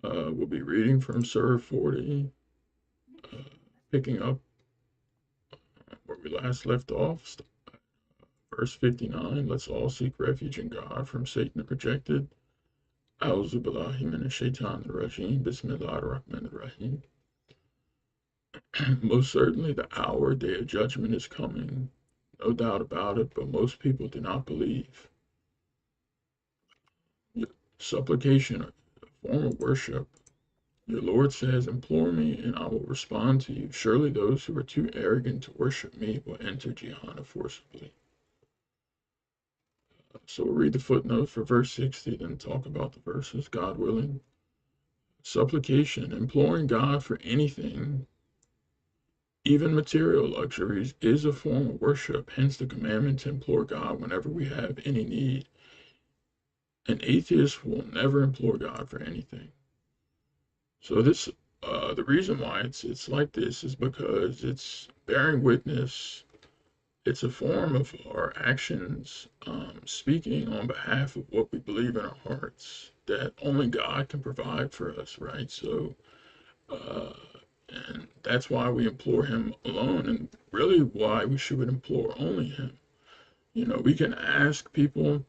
We'll be reading from Surah 40, uh, picking up where we last left off. Verse 59, let's all seek refuge in God from Satan the rejected. A'udhu billahi minash shaitanir rajim. Bismillahir rahmanir rahim. Most certainly the hour, day of judgment is coming. No doubt about it, but most people do not believe. Supplication, a form of worship. Your Lord says, implore me and I will respond to you. Surely those who are too arrogant to worship me will enter Jehannam forcibly. So we'll read the footnote for verse 60, then talk about the verses, God willing. Supplication, imploring God for anything, even material luxuries, is a form of worship. Hence the commandment to implore God whenever we have any need. An atheist will never implore God for anything. So the reason why it's like this is because it's bearing witness. It's a form of our actions, speaking on behalf of what we believe in our hearts that only God can provide for us, right? So, uh, and that's why we implore Him alone, and really why we should implore only Him. You know, we can ask people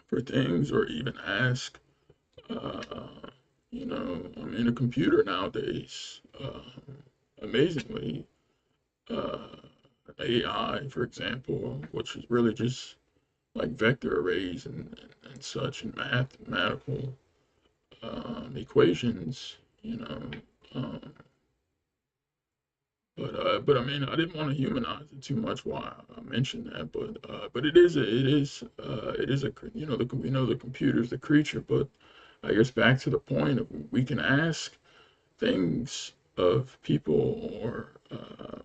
for things, or even ask, uh, I mean, a computer nowadays, amazingly, uh, AI, for example, which is really just like vector arrays and such and mathematical equations, you know. Um, but I mean, I didn't want to humanize it too much while I mentioned that, but it is a we know the computer's the creature, but I guess back to the point of we can ask things of people or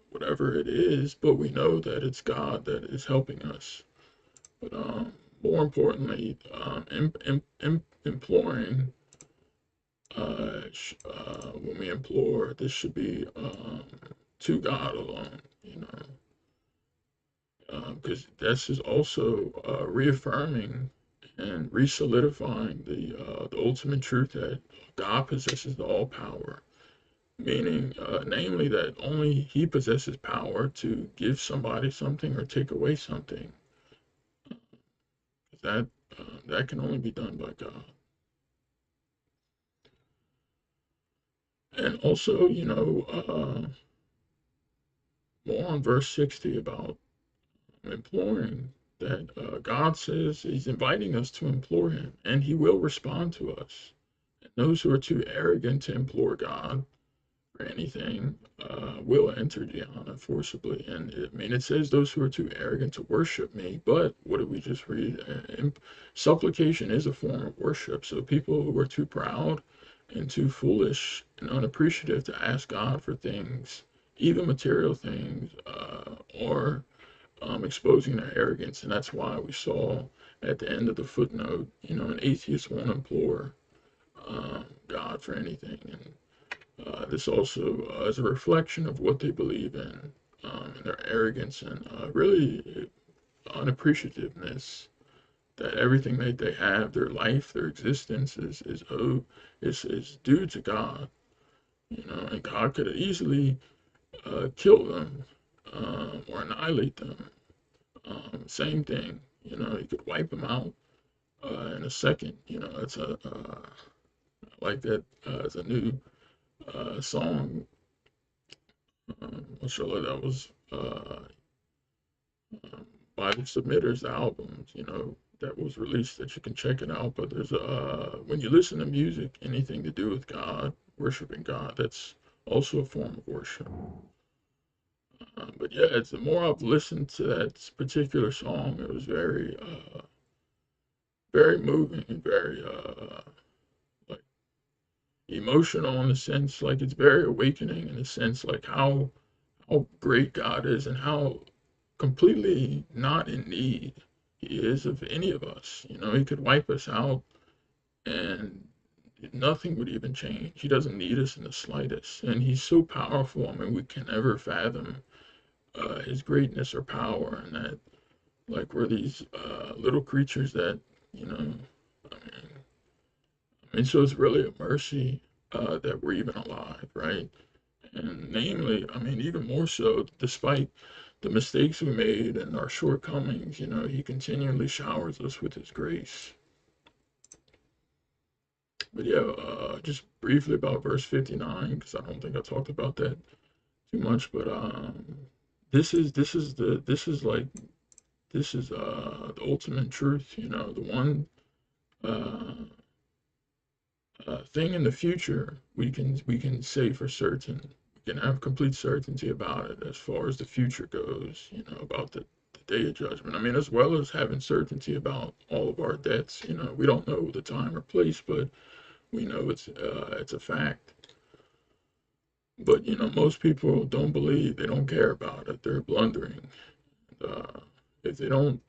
whatever it is, but we know that it's God that is helping us. But more importantly, imploring, when we implore, this should be to God alone, because this is also reaffirming and re-solidifying the ultimate truth that God possesses all power, meaning, namely, that only He possesses power to give somebody something or take away something. That that can only be done by God. And also, more on verse 60 about imploring that God says He's inviting us to implore Him, and He will respond to us. And those who are too arrogant to implore God for anything will enter Jehannam forcibly. And I mean, it says those who are too arrogant to worship me, but what did we just read? Supplication is a form of worship. So people who are too proud and too foolish and unappreciative to ask God for things, even material things, or exposing their arrogance. And that's why we saw at the end of the footnote, an atheist won't implore God for anything. And this also is a reflection of what they believe in, and their arrogance and really unappreciativeness that everything that they have, their life, their existence is due to God. And God could easily kill them or annihilate them. Same thing. He could wipe them out in a second. It's a like that. It's a new song. Mashallah, that was by the submitters albums. That was released that you can check it out. But there's when you listen to music, anything to do with God, worshiping God, that's also a form of worship. But yeah, it's the more I've listened to that particular song, it was very moving and very like emotional in the sense like it's very awakening in the sense like how great God is and how completely not in need He is of any of us. He could wipe us out and nothing would even change. He doesn't need us in the slightest. And He's so powerful. I mean, we can never fathom His greatness or power, and that like we're these little creatures that, I mean, I mean, so it's really a mercy that we're even alive, right? And namely, I mean, even more so, despite the mistakes we made and our shortcomings, he continually showers us with his grace. But yeah, just briefly about verse 59, because I don't think I talked about that too much. But this is the ultimate truth. The one uh, thing in the future we can say for certain. We can have complete certainty about it as far as the future goes. About the day of judgment. I mean, as well as having certainty about all of our debts. We don't know the time or place, but we know it's a fact. But most people don't believe. They don't care about it. They're blundering. If they don't,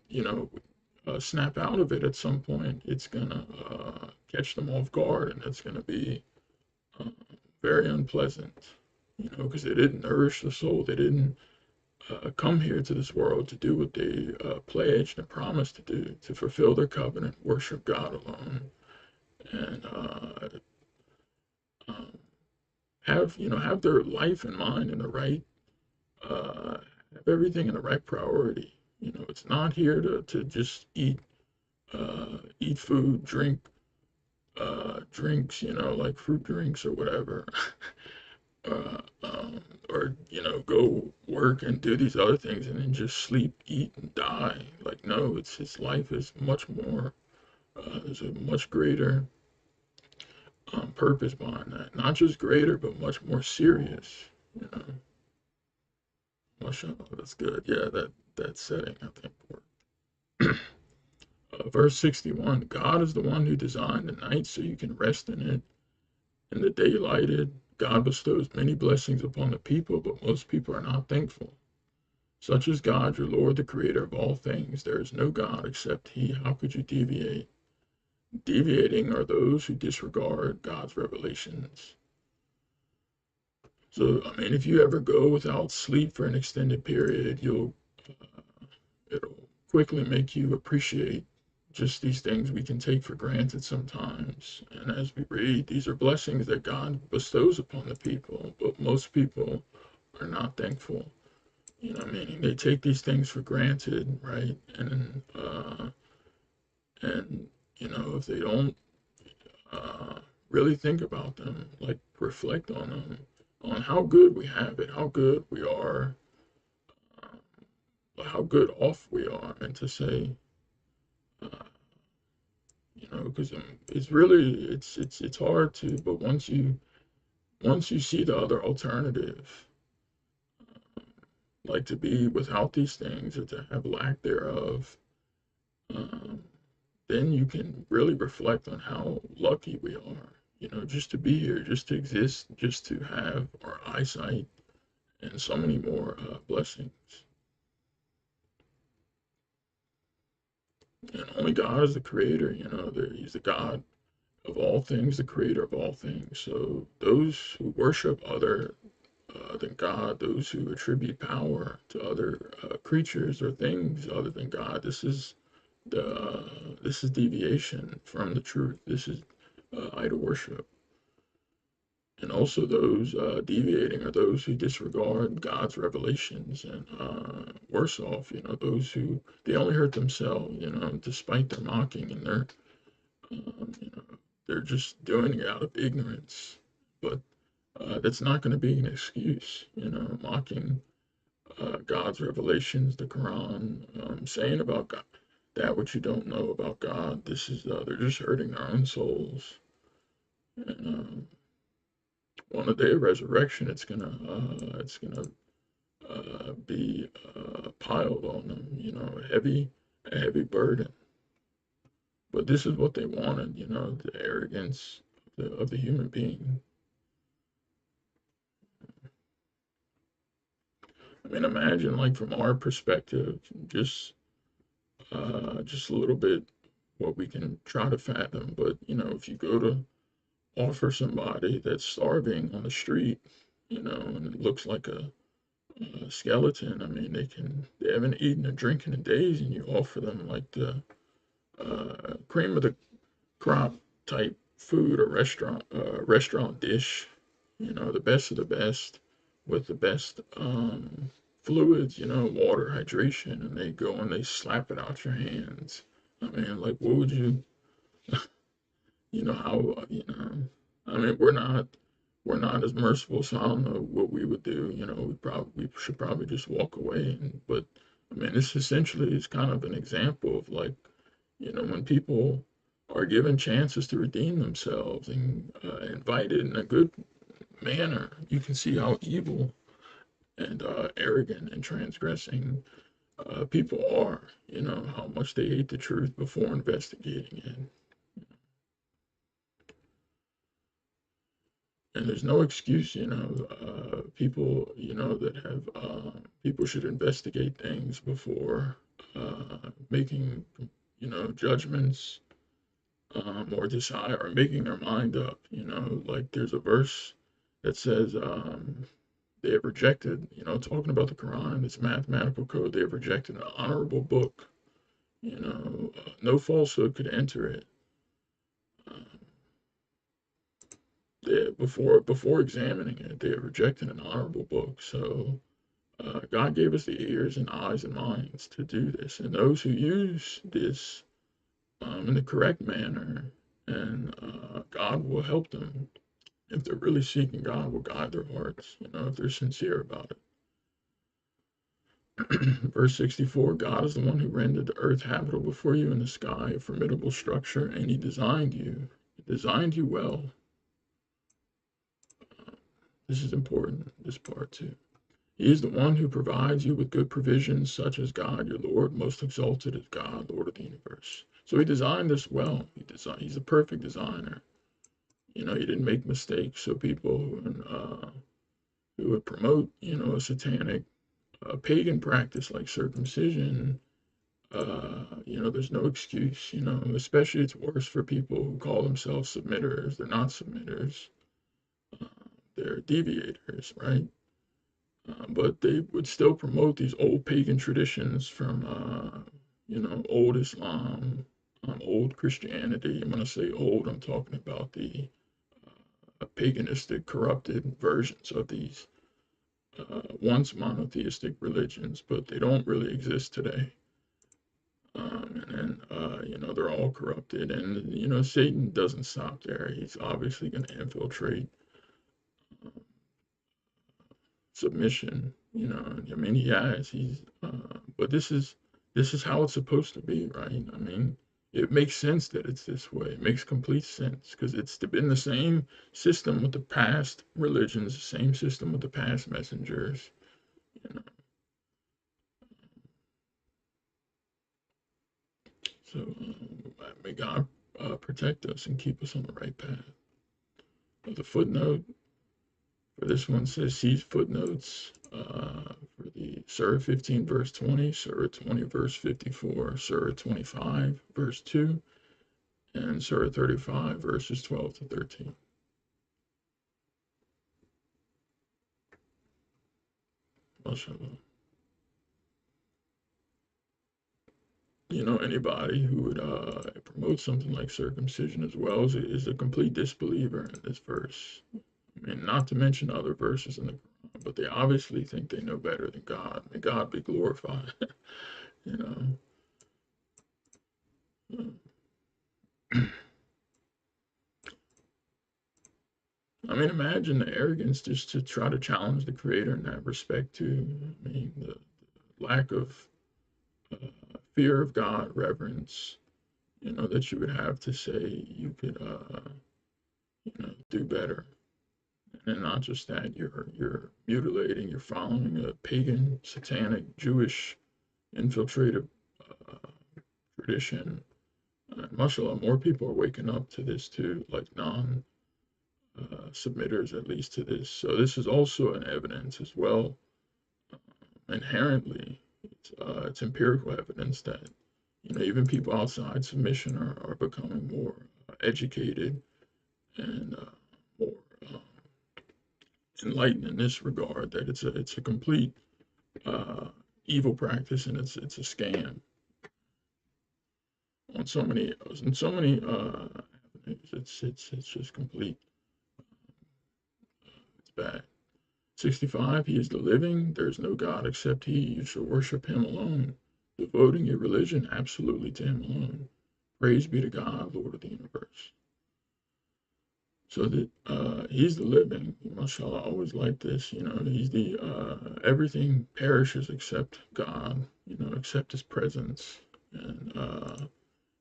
snap out of it at some point, it's gonna catch them off guard, and it's gonna be uh, very unpleasant. Because they didn't nourish the soul. They didn't come here to this world to do what they pledged and promised to do, to fulfill their covenant, worship God alone, and um, have their life and mind in the right, have everything in the right priority. It's not here to just eat food, drink drinks, like fruit drinks or whatever, or go work and do these other things and then just sleep, eat, and die. Like, no, it's his life is much more. There's a much greater purpose behind that. Not just greater, but much more serious. You know, mashallah, that's good. Yeah, that setting I think worked. Verse 61: God is the one who designed the night so you can rest in it, and the daylighted. God bestows many blessings upon the people, but most people are not thankful. Such is God, your Lord, the creator of all things. There is no God except He. How could you deviate? Deviating are those who disregard God's revelations. So, I mean, if you ever go without sleep for an extended period, it'll quickly make you appreciate just these things we can take for granted sometimes. And as we read, these are blessings that God bestows upon the people, but most people are not thankful. Meaning they take these things for granted, right? And if they don't uh, really think about them, like reflect on them, on how good we have it, how good we are, how good off we are, and to say, uh, because it's really it's hard to, but once you see the other alternative, like to be without these things or to have lack thereof, um, then you can really reflect on how lucky we are. Just to be here, just to exist, just to have our eyesight and so many more blessings. And only God is the creator. He's the God of all things, the creator of all things. So those who worship other than God, those who attribute power to other creatures or things other than God, this is deviation from the truth. This is idol worship. And also those deviating are those who disregard God's revelations, and worse off, those who they only hurt themselves, despite their mocking and they're just doing it out of ignorance. But that's not going to be an excuse, mocking God's revelations, the Quran, saying about God, that which you don't know about God. This is they're just hurting their own souls. And on the day of resurrection, it's gonna be piled on them, a heavy burden. But this is what they wanted, the arrogance of the human being. I mean, imagine, like, from our perspective, just a little bit what we can try to fathom. But if you go to offer somebody that's starving on the street, and it looks like a skeleton. I mean, they haven't eaten or drinking in days, and you offer them like the cream of the crop type food or restaurant dish, the best of the best with the best fluids, water, hydration, and they go and they slap it out your hands. I mean, like, what would you, how, I mean, we're not as merciful, so I don't know what we would do. We should probably just walk away. But I mean, this essentially is kind of an example of like, when people are given chances to redeem themselves and invited in a good manner, you can see how evil and arrogant and transgressing people are. How much they hate the truth before investigating it. And there's no excuse, people, that have, people should investigate things before making, judgments or decide or making their mind up. Like there's a verse that says they have rejected, talking about the Quran, its mathematical code, they have rejected an honorable book. No falsehood could enter it. Um, before examining it, they have rejected an honorable book. So God gave us the ears and eyes and minds to do this, and those who use this in the correct manner, and God will help them. If they're really seeking God, will guide their hearts, if they're sincere about it. Verse 64, God is the one who rendered the earth habitable for you and the sky a formidable structure, and he designed you. He designed you well. This is important, this part too. He is the one who provides you with good provisions, such as God, your Lord, most exalted is God, Lord of the universe. So he designed this well. He's a perfect designer. He didn't make mistakes. So people who would promote, a satanic pagan practice like circumcision, there's no excuse, especially it's worse for people who call themselves submitters. They're not submitters, uh, they're deviators, right? But they would still promote these old pagan traditions from, old Islam, old Christianity. And when I say old, I'm talking about the paganistic, corrupted versions of these once monotheistic religions, but they don't really exist today. And then, they're all corrupted. And, Satan doesn't stop there. He's obviously going to infiltrate submission. I mean, he has. But this is how it's supposed to be, right? I mean, it makes sense that it's this way. It makes complete sense because it's been the same system with the past religions, the same system with the past messengers. You know, so may God protect us and keep us on the right path. The footnote for this one says, see footnotes for the Surah 15 verse 20, Surah 20 verse 54, Surah 25 verse 2, and Surah 35 verses 12 to 13. MashaAllah. Anybody who would promote something like circumcision as well is a complete disbeliever in this verse. I mean, not to mention other verses in the Quran, but they obviously think they know better than God. May God be glorified. you know. I mean, imagine the arrogance just to try to challenge the Creator in that respect too. I mean, the lack of uh, fear of God, reverence, that you would have to say you could, do better. And not just that, you're mutilating, you're following a pagan, satanic, Jewish, infiltrated uh, tradition. Mashallah, more people are waking up to this too, like non-submitters at least to this. So this is also an evidence as well. Inherently, it's empirical evidence that even people outside submission are becoming more educated and more enlightened in this regard. That it's a complete uh, evil practice and it's a scam on so many avenues. It's just complete. It's bad. 65, he is the living. There is no God except he. You shall worship him alone, devoting your religion absolutely to him alone. Praise be to God, Lord of the universe. So that he's the living. Mashallah, always like this. He's the everything perishes except God. Except his presence, and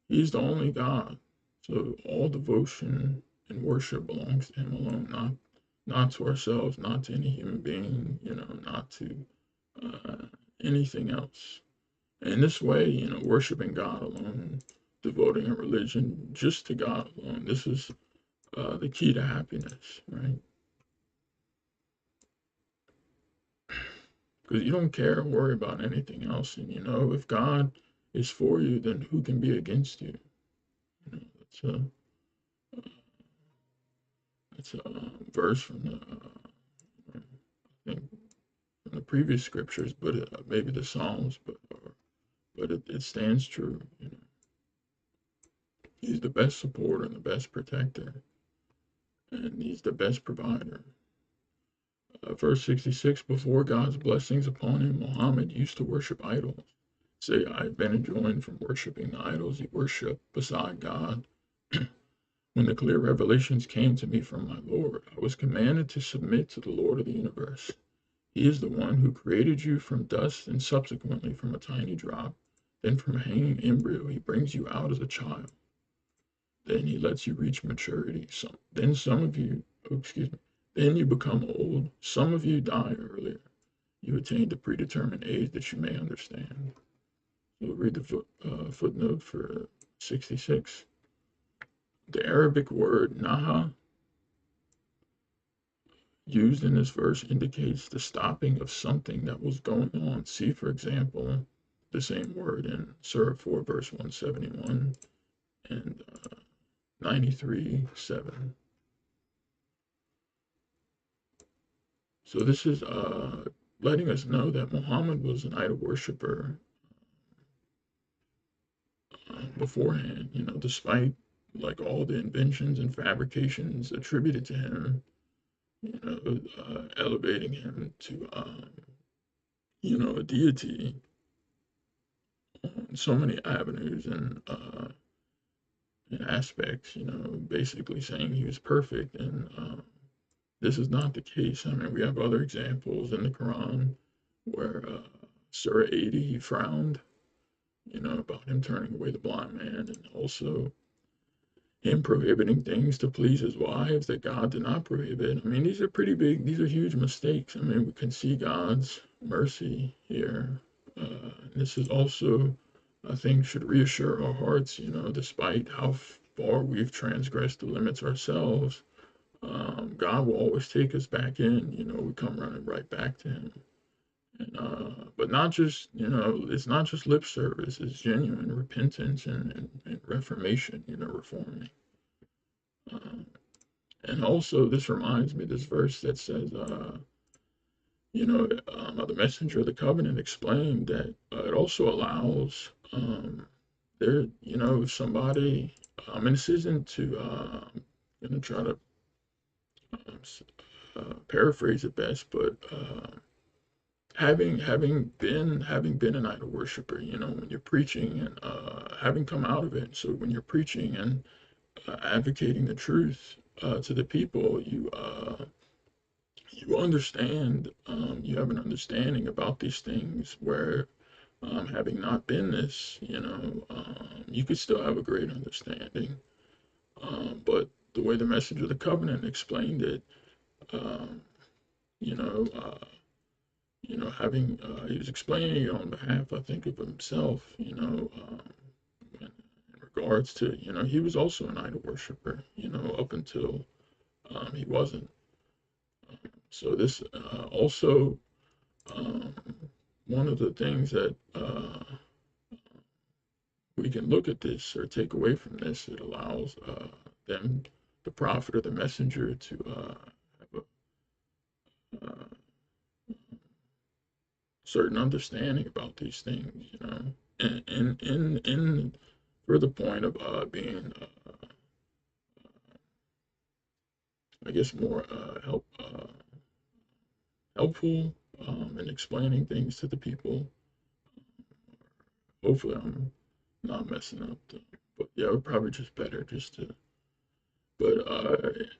he's the only God. So all devotion and worship belongs to him alone, not to ourselves, not to any human being, not to uh, anything else. And in this way, worshiping God alone, devoting a religion just to God alone, this is the key to happiness, right? Because you don't care or worry about anything else. And if God is for you, then who can be against you? It's a verse from I think from the previous scriptures, but maybe the Psalms, but it stands true. He's the best supporter and the best protector, and he's the best provider. Verse 66, before God's blessings upon him, Muhammad used to worship idols. Say, I've been enjoined from worshiping the idols you worship beside God. When the clear revelations came to me from my Lord, I was commanded to submit to the Lord of the universe. He is the one who created you from dust and subsequently from a tiny drop. Then from a hanging embryo, he brings you out as a child. Then he lets you reach maturity. Then some of you, oh, excuse me, then you become old. Some of you die earlier. You attain the predetermined age that you may understand. We'll read the footnote for 66. The Arabic word naha used in this verse indicates the stopping of something that was going on. See, for example, the same word in Surah 4, verse 171 and 93:7. So this is letting us know that Muhammad was an idol worshiper beforehand, despite like all the inventions and fabrications attributed to him, elevating him to, a deity on so many avenues and aspects, basically saying he was perfect. And this is not the case. I mean, we have other examples in the Quran where Surah 80, he frowned, about him turning away the blind man, and also him prohibiting things to please his wives that God did not prohibit. I mean, these are huge mistakes. I mean, we can see God's mercy here. This is also, I think, should reassure our hearts, despite how far we've transgressed the limits ourselves, God will always take us back in. We come running right back to Him. And, but not just, it's not just lip service, it's genuine repentance and reformation, reforming. Uh, and also, this reminds me, this verse that says, the messenger of the covenant explained that it also allows if somebody, and this isn't to, I'm going to try to um, paraphrase it best, but having been an idol worshiper, when you're preaching and having come out of it, so when you're preaching and advocating the truth to the people, you understand, you have an understanding about these things where, having not been this, you could still have a great understanding. But the way the message of the covenant explained it, um, you know, uh, having he was explaining it on behalf, I think, of himself, in regards to, he was also an idol worshiper, up until he wasn't. So this also um, one of the things that we can look at this or take away from this, it allows them, the prophet or the messenger, to have a certain understanding about these things, and in for the point of being guess, more helpful in explaining things to the people. Hopefully, I'm not messing up. But yeah, it would probably just better just to. But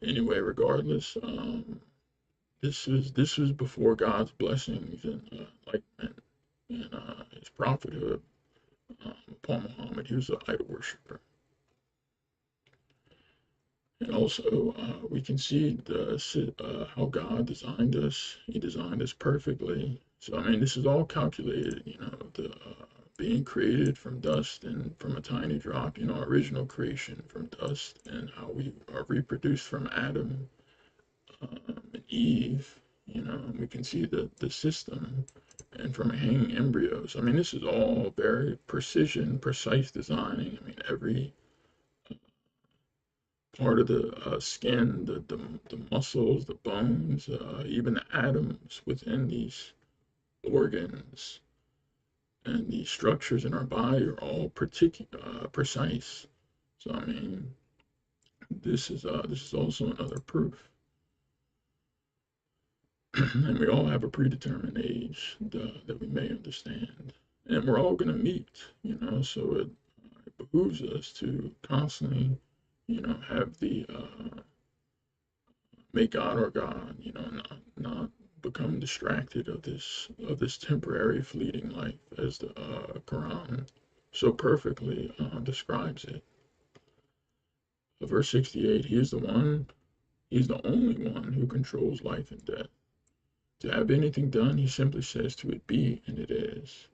anyway, regardless, this was before God's blessings and enlightenment and his prophethood upon Muhammad. He was an idol worshiper. And also, we can see how God designed us. He designed us perfectly. So, I mean, this is all calculated, being created from dust and from a tiny drop, original creation from dust, and how we are reproduced from Adam and Eve. We can see the system and from hanging embryos. I mean, this is all very precise designing. I mean, every part of the skin, the muscles, the bones, even the atoms within these organs and the structures in our body are all precise. So I mean, this is also another proof. And we all have a predetermined age that we may understand, and we're all going to meet. So it behooves us to constantly, have the make God our God, not become distracted of this temporary fleeting life, as the Quran so perfectly describes it. Verse 68, he's the only one who controls life and death. To have anything done, he simply says to it be, and it is.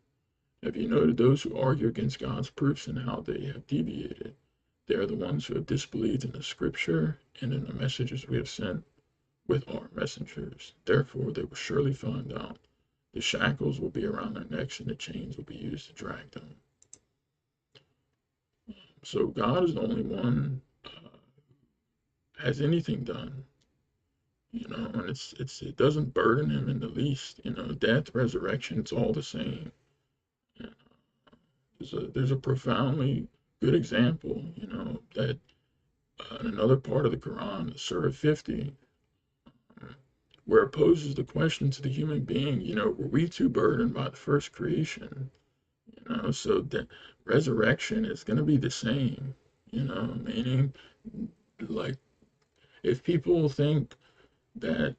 Have you noted those who argue against God's proofs and how they have deviated? They are the ones who have disbelieved in the scripture and in the messages we have sent with our messengers. Therefore, they will surely find out. The shackles will be around their necks and the chains will be used to drag them. So God is the only one has anything done, and it doesn't burden him in the least. Death, resurrection, it's all the same. And there's a profoundly good example, that in another part of the Quran, Surah 50, where it poses the question to the human being, were we too burdened by the first creation? So that resurrection is going to be the same, meaning, like, if people think that,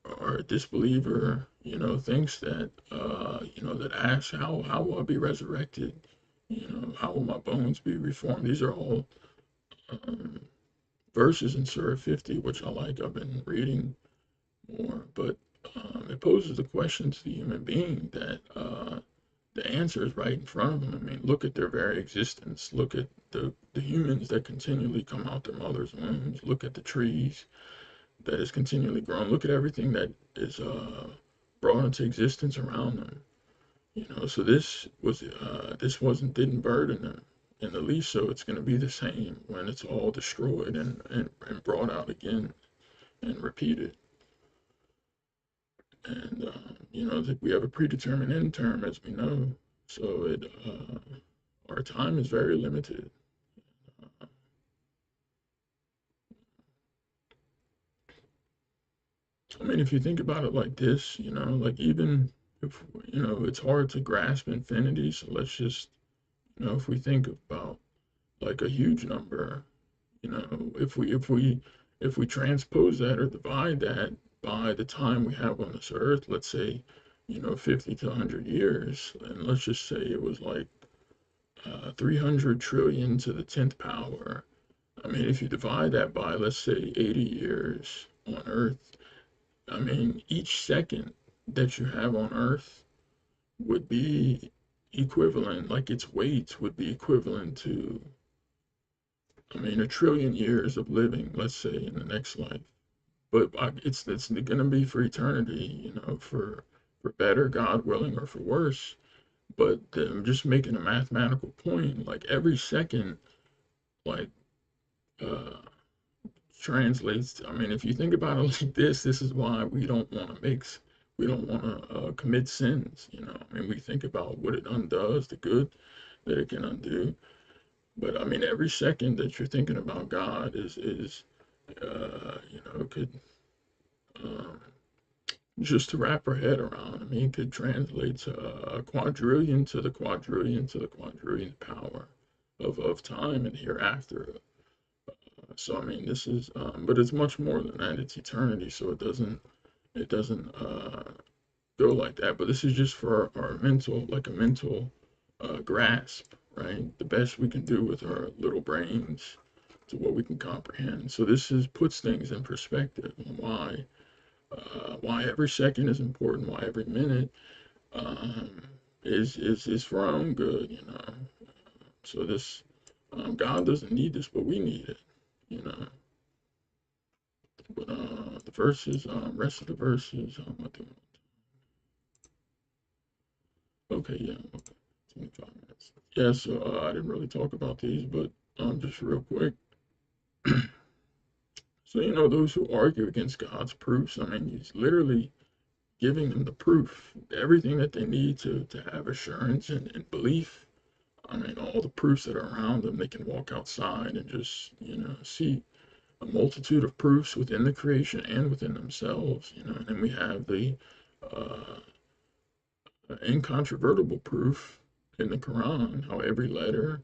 or a disbeliever, thinks that, that asks, how will I be resurrected? How will my bones be reformed? These are all um, verses in Surah 50, which I like. I've been reading more, but it poses the question to the human being that the answer is right in front of them. I mean, look at their very existence. Look at the humans that continually come out their mother's wombs. Look at the trees that is continually growing. Look at everything that is brought into existence around them. So this didn't burden them in the least. So it's going to be the same when it's all destroyed and brought out again and repeated. And we have a predetermined end term, as we know. So our time is very limited. I mean, if you think about it like this, like, even if, it's hard to grasp infinity. So let's just, if we think about like a huge number, if we transpose that or divide that by the time we have on this earth, let's say, 50 to 100 years, and let's just say it was like 300 trillion to the 10th power. I mean, if you divide that by, let's say, 80 years on earth, I mean, each second that you have on earth would be equivalent, like its weight would be equivalent to, I mean, 1 trillion years of living, let's say, in the next life. But it's going to be for eternity, for better, God willing, or for worse. But I'm just making a mathematical point. Like, every second, like, uh, translates. I mean, if you think about it like this is why we don't want to commit sins. I mean, we think about what it undoes, the good that it can undo. But I mean, every second that you're thinking about God is Could um, just to wrap our head around. I mean, it could translate to a quadrillion to the quadrillion to the quadrillion power of time and hereafter. So I mean, this is, but it's much more than that. It's eternity, so it doesn't go like that. But this is just for our mental, like a mental grasp, right? The best we can do with our little brains to what we can comprehend. So this is puts things in perspective on why every second is important, why every minute um, is for our own good, you know. So this God doesn't need this, but we need it, you know. But the verses, rest of the verses, what do okay, yeah, okay, 25 minutes. Yeah, so I didn't really talk about these, but just real quick. So you know, those who argue against God's proofs, I mean, he's literally giving them the proof, everything that they need to have assurance and belief. I mean, all the proofs that are around them, they can walk outside and just, you know, see a multitude of proofs within the creation and within themselves, you know. And then we have the uh, incontrovertible proof in the Quran, how every letter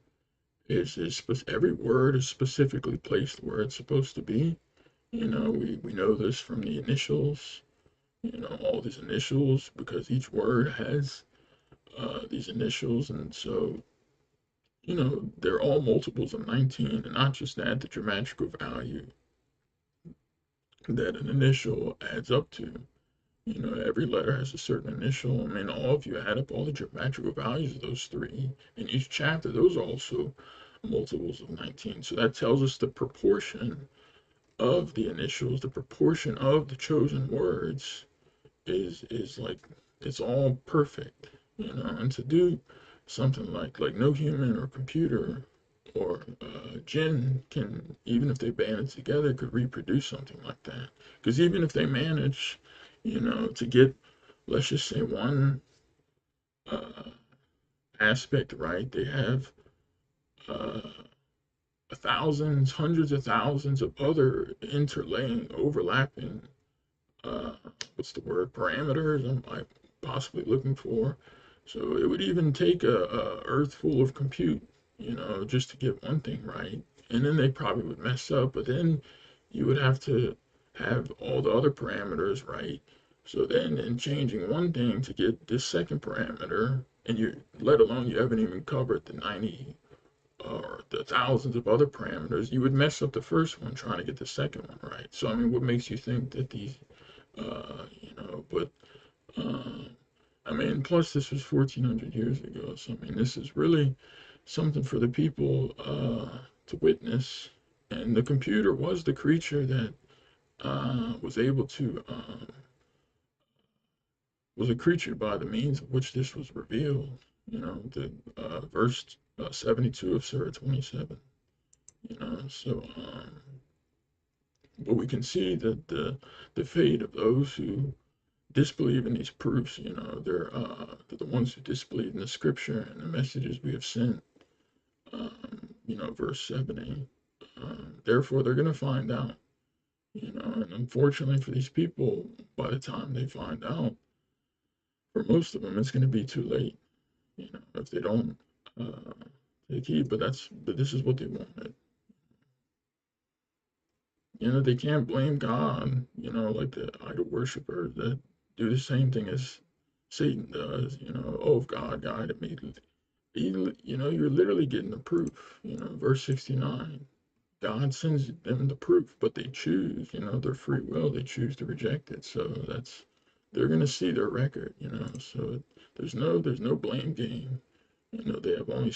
every word is specifically placed where it's supposed to be. You know, we know this from the initials, you know, all these initials, because each word has these initials. And so, you know, they're all multiples of 19, and not just that, the geometrical value that an initial adds up to. You know, every letter has a certain initial. I mean, all of you add up all the geometrical values of those three in each chapter, those are also multiples of 19. So that tells us the proportion of the initials, the proportion of the chosen words is like it's all perfect, you know. And to do something like no human or computer or jinn can, even if they band it together, could reproduce something like that. Because even if they manage, you know, to get, let's just say, one uh, aspect right, they have uh, thousands, hundreds of thousands of other interlaying, overlapping uh, what's the word, parameters I'm possibly looking for. So it would even take a earth full of compute, you know, just to get one thing right. And then they probably would mess up, but then you would have to have all the other parameters right. So then in changing one thing to get this second parameter, and you, let alone you haven't even covered the 90 or the thousands of other parameters, you would mess up the first one trying to get the second one right. So I mean, what makes you think that these you know, but uh, I mean, plus this was 1400 years ago, so I mean, this is really something for the people to witness. And the computer was the creature that was able to was a creature by the means of which this was revealed. You know, the verse 72 of Surah 27. You know, so but we can see that the fate of those who disbelieve in these proofs, you know, they're the ones who disbelieve in the scripture and the messages we have sent. You know, verse 70. Therefore, they're going to find out, you know, and unfortunately for these people, by the time they find out, for most of them, it's going to be too late, you know, if they don't uh, take heed. But this is what they wanted. You know, they can't blame God, you know, like the idol worshippers that do the same thing as Satan does, you know, oh, if God guided me. You know, you're literally getting the proof, you know, verse 69. God sends them the proof, but they choose, you know, their free will, they choose to reject it. So they're going to see their record, you know, so there's no blame game. You know, they have only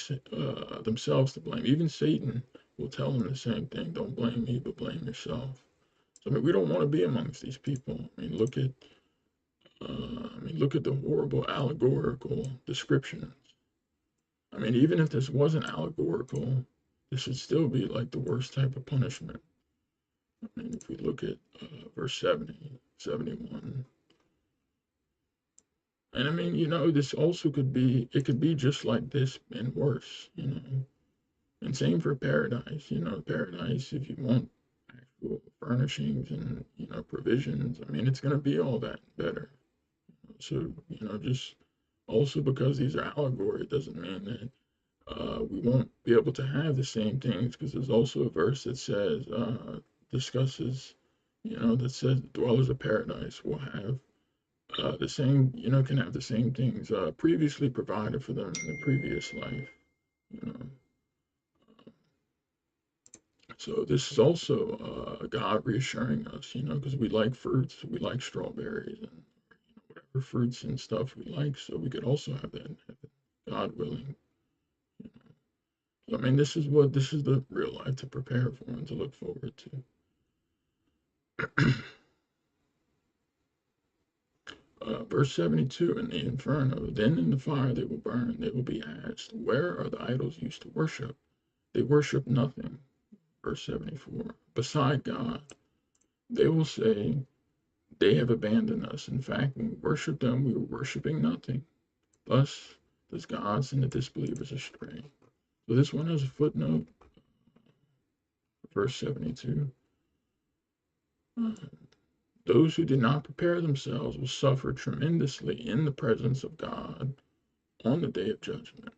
themselves to blame. Even Satan will tell them the same thing. Don't blame me, but blame yourself. So, I mean, we don't want to be amongst these people. Look at the horrible allegorical description. I mean, even if this wasn't allegorical, this would still be like the worst type of punishment. I mean, if we look at verse 70, 71, and I mean, you know, this also it could be just like this and worse, you know. And same for paradise, you know, paradise, if you want actual furnishings and, provisions. I mean, it's going to be all that better. So, just also because these are allegory, it doesn't mean that we won't be able to have the same things, because there's also a verse that says, discusses, that says the dwellers of paradise will have the same, can have the same things previously provided for them in the previous life, you know. So this is also God reassuring us, because we like fruits, we like strawberries and whatever fruits and stuff we like, so we could also have that in heaven, God willing. So, I mean, this is the real life to prepare for and to look forward to. Verse 72, in the inferno, then in the fire they will burn, they will be asked, where are the idols you used to worship? They worship nothing. Verse 74, beside God. They will say, they have abandoned us. In fact, when we worship them, we were worshiping nothing. Thus does God send the disbelievers astray. So this one has a footnote, verse 72. Those who did not prepare themselves will suffer tremendously in the presence of God on the day of judgment.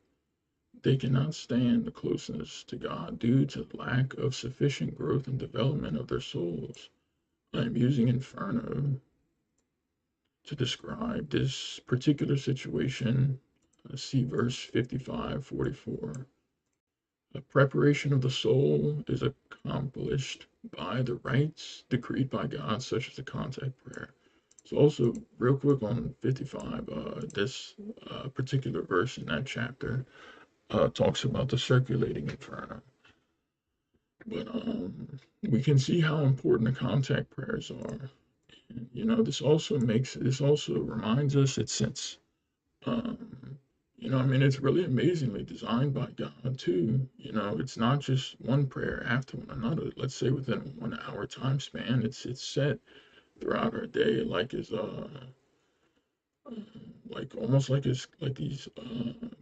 They cannot stand the closeness to God due to the lack of sufficient growth and development of their souls. I am using Inferno to describe this particular situation. See verse 55, 44. The preparation of the soul is accomplished by the rites decreed by God, such as the contact prayer. So also, real quick on 55, this particular verse in that chapter talks about the circulating inferno. But we can see how important the contact prayers are. And, this also reminds us that since, I mean, it's really amazingly designed by God too. It's not just one prayer after one another. Let's say within a 1 hour time span, it's set throughout our day, like almost like it's like these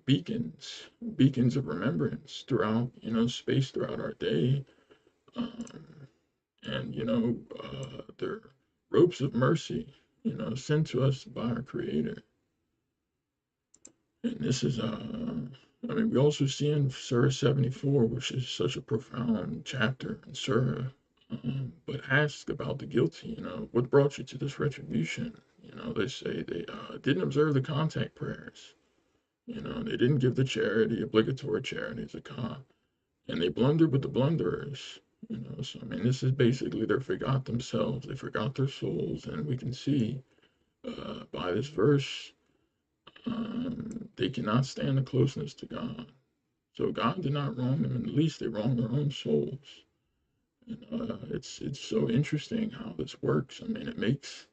beacons of remembrance throughout, space throughout our day. Um, and, they're ropes of mercy, sent to us by our Creator. And this is, I mean, we also see in Surah 74, which is such a profound chapter in Surah, but asks about the guilty, what brought you to this retribution? They say they didn't observe the contact prayers. They didn't give the charity, obligatory charity, zakah, and they blundered with the blunderers. So I mean, this is basically they forgot themselves, they forgot their souls, and we can see by this verse they cannot stand the closeness to God. So God did not wrong them, and at least they wronged their own souls. And it's so interesting how this works. I mean, it makes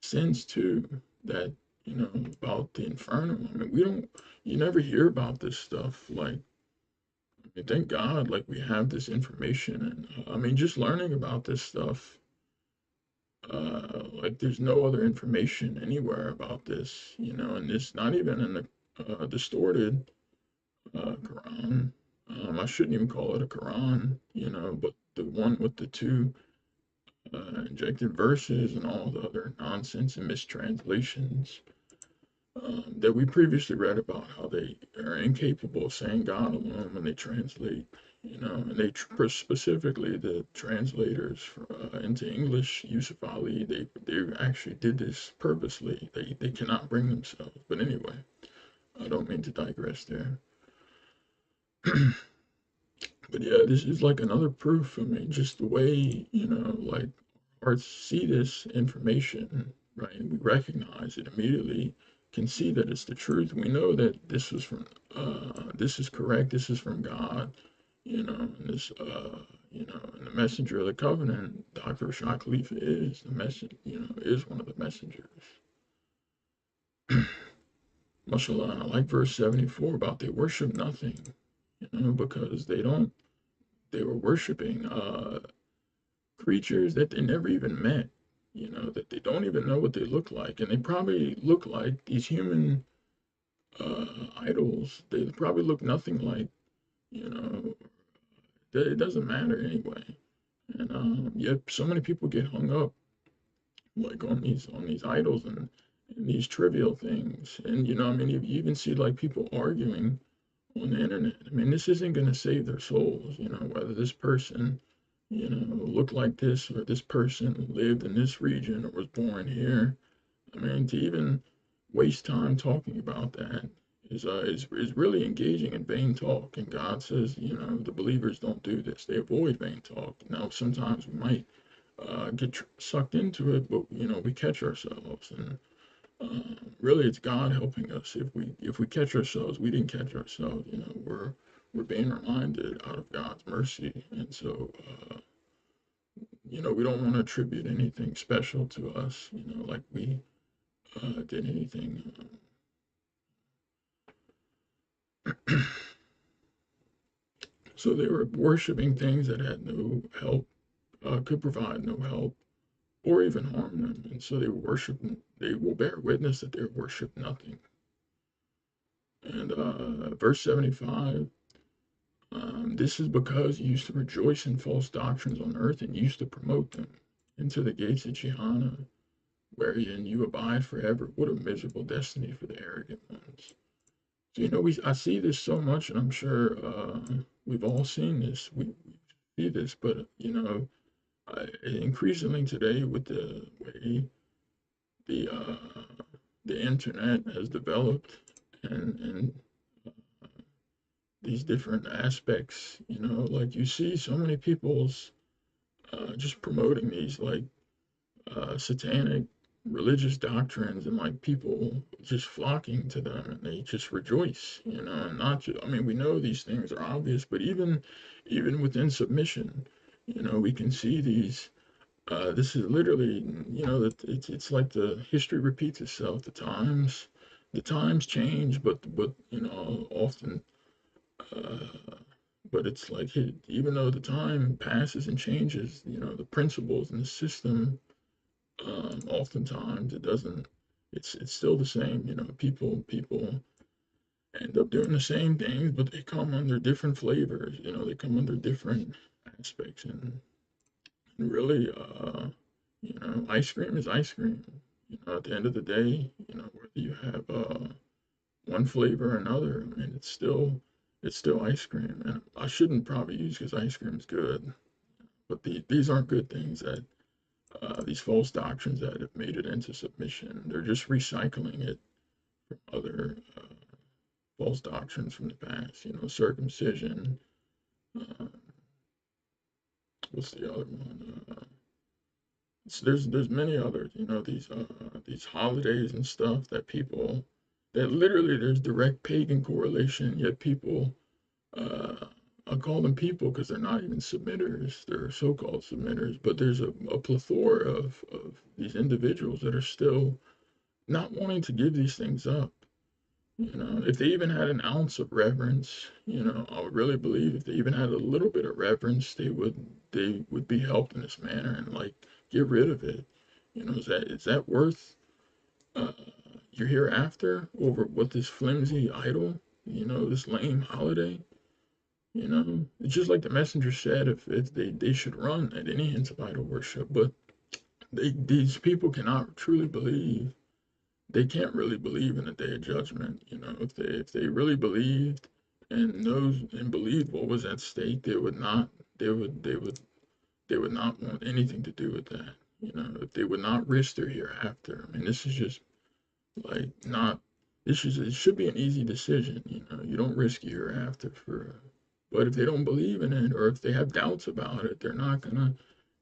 sense too that about the inferno. I mean, you never hear about this stuff. Like, I mean, thank God, like we have this information, and I mean, just learning about this stuff. Like, there's no other information anywhere about this, and it's not even in the distorted Quran. I shouldn't even call it a Quran, but the one with the two injected verses and all the other nonsense and mistranslations that we previously read about, how they are incapable of saying God alone when they translate, and they specifically the translators into English, Yusuf Ali, they actually did this purposely. They cannot bring themselves. But anyway, I don't mean to digress there. But yeah, this is like another proof. I mean, just the way, like hearts see this information, right? And we recognize it immediately, can see that it's the truth. We know that this is correct, this is from God, and this, and the messenger of the covenant, Dr. Rashad Khalifa is the message, is one of the messengers. Mashallah, and I like verse 74 about they worship nothing, because they were worshiping creatures that they never even met, that they don't even know what they look like. And they probably look like these human idols. They probably look nothing like, it doesn't matter anyway. And yet so many people get hung up like on these idols and these trivial things. And I mean, you even see like people arguing on the internet. I mean, this isn't going to save their souls, whether this person, looked like this or this person lived in this region or was born here. I mean, to even waste time talking about that is really engaging in vain talk. And God says, the believers don't do this. They avoid vain talk. Now, sometimes we might get sucked into it, but we catch ourselves, and really, it's God helping us. If we catch ourselves, we didn't catch ourselves. We're being reminded out of God's mercy, and so we don't want to attribute anything special to us. Like we did anything. So they were worshiping things that had no help, could provide no help, or even harm them, and so they worship. They will bear witness that they worship nothing. And verse 75, this is because you used to rejoice in false doctrines on earth and used to promote them into the gates of Gehenna, wherein you abide forever. What a miserable destiny for the arrogant ones. So, I see this so much, and I'm sure we've all seen this. We see this, but, increasingly today with the way the, uh, the internet has developed and these different aspects, like you see so many people's just promoting these like satanic religious doctrines and like people just flocking to them and they just rejoice, and not just, I mean, we know these things are obvious, but even within submission, we can see these. This is literally, that it's like the history repeats itself. The times change, but often uh, but it's like even though the time passes and changes, the principles and the system, oftentimes it doesn't. It's still the same. People end up doing the same things, but they come under different flavors. They come under different aspects, and really, ice cream is ice cream. At the end of the day, whether you have one flavor or another, I mean, it's still ice cream, and I shouldn't probably use because ice cream is good, but these aren't good things that these false doctrines that have made it into submission. They're just recycling it from other false doctrines from the past. Circumcision. Uh, what's the other one? There's many others. These holidays and stuff that people that literally there's direct pagan correlation, yet people uh, I call them people because they're not even submitters. They're so-called submitters, but there's a plethora of these individuals that are still not wanting to give these things up. If they even had an ounce of reverence, I would really believe if they even had a little bit of reverence, they would be helped in this manner and like get rid of it. Is that worth uh, your hereafter over what this flimsy idol, this lame holiday? It's just like the messenger said, if they should run at any hint of idol worship, but these people cannot truly believe. They can't really believe in the day of judgment. If they really believed and knows and believed what was at stake, they would not want anything to do with that. If they would not risk their hereafter. I mean, this is just like not. It should be an easy decision. You don't risk your hereafter for. But if they don't believe in it, or if they have doubts about it, they're not gonna.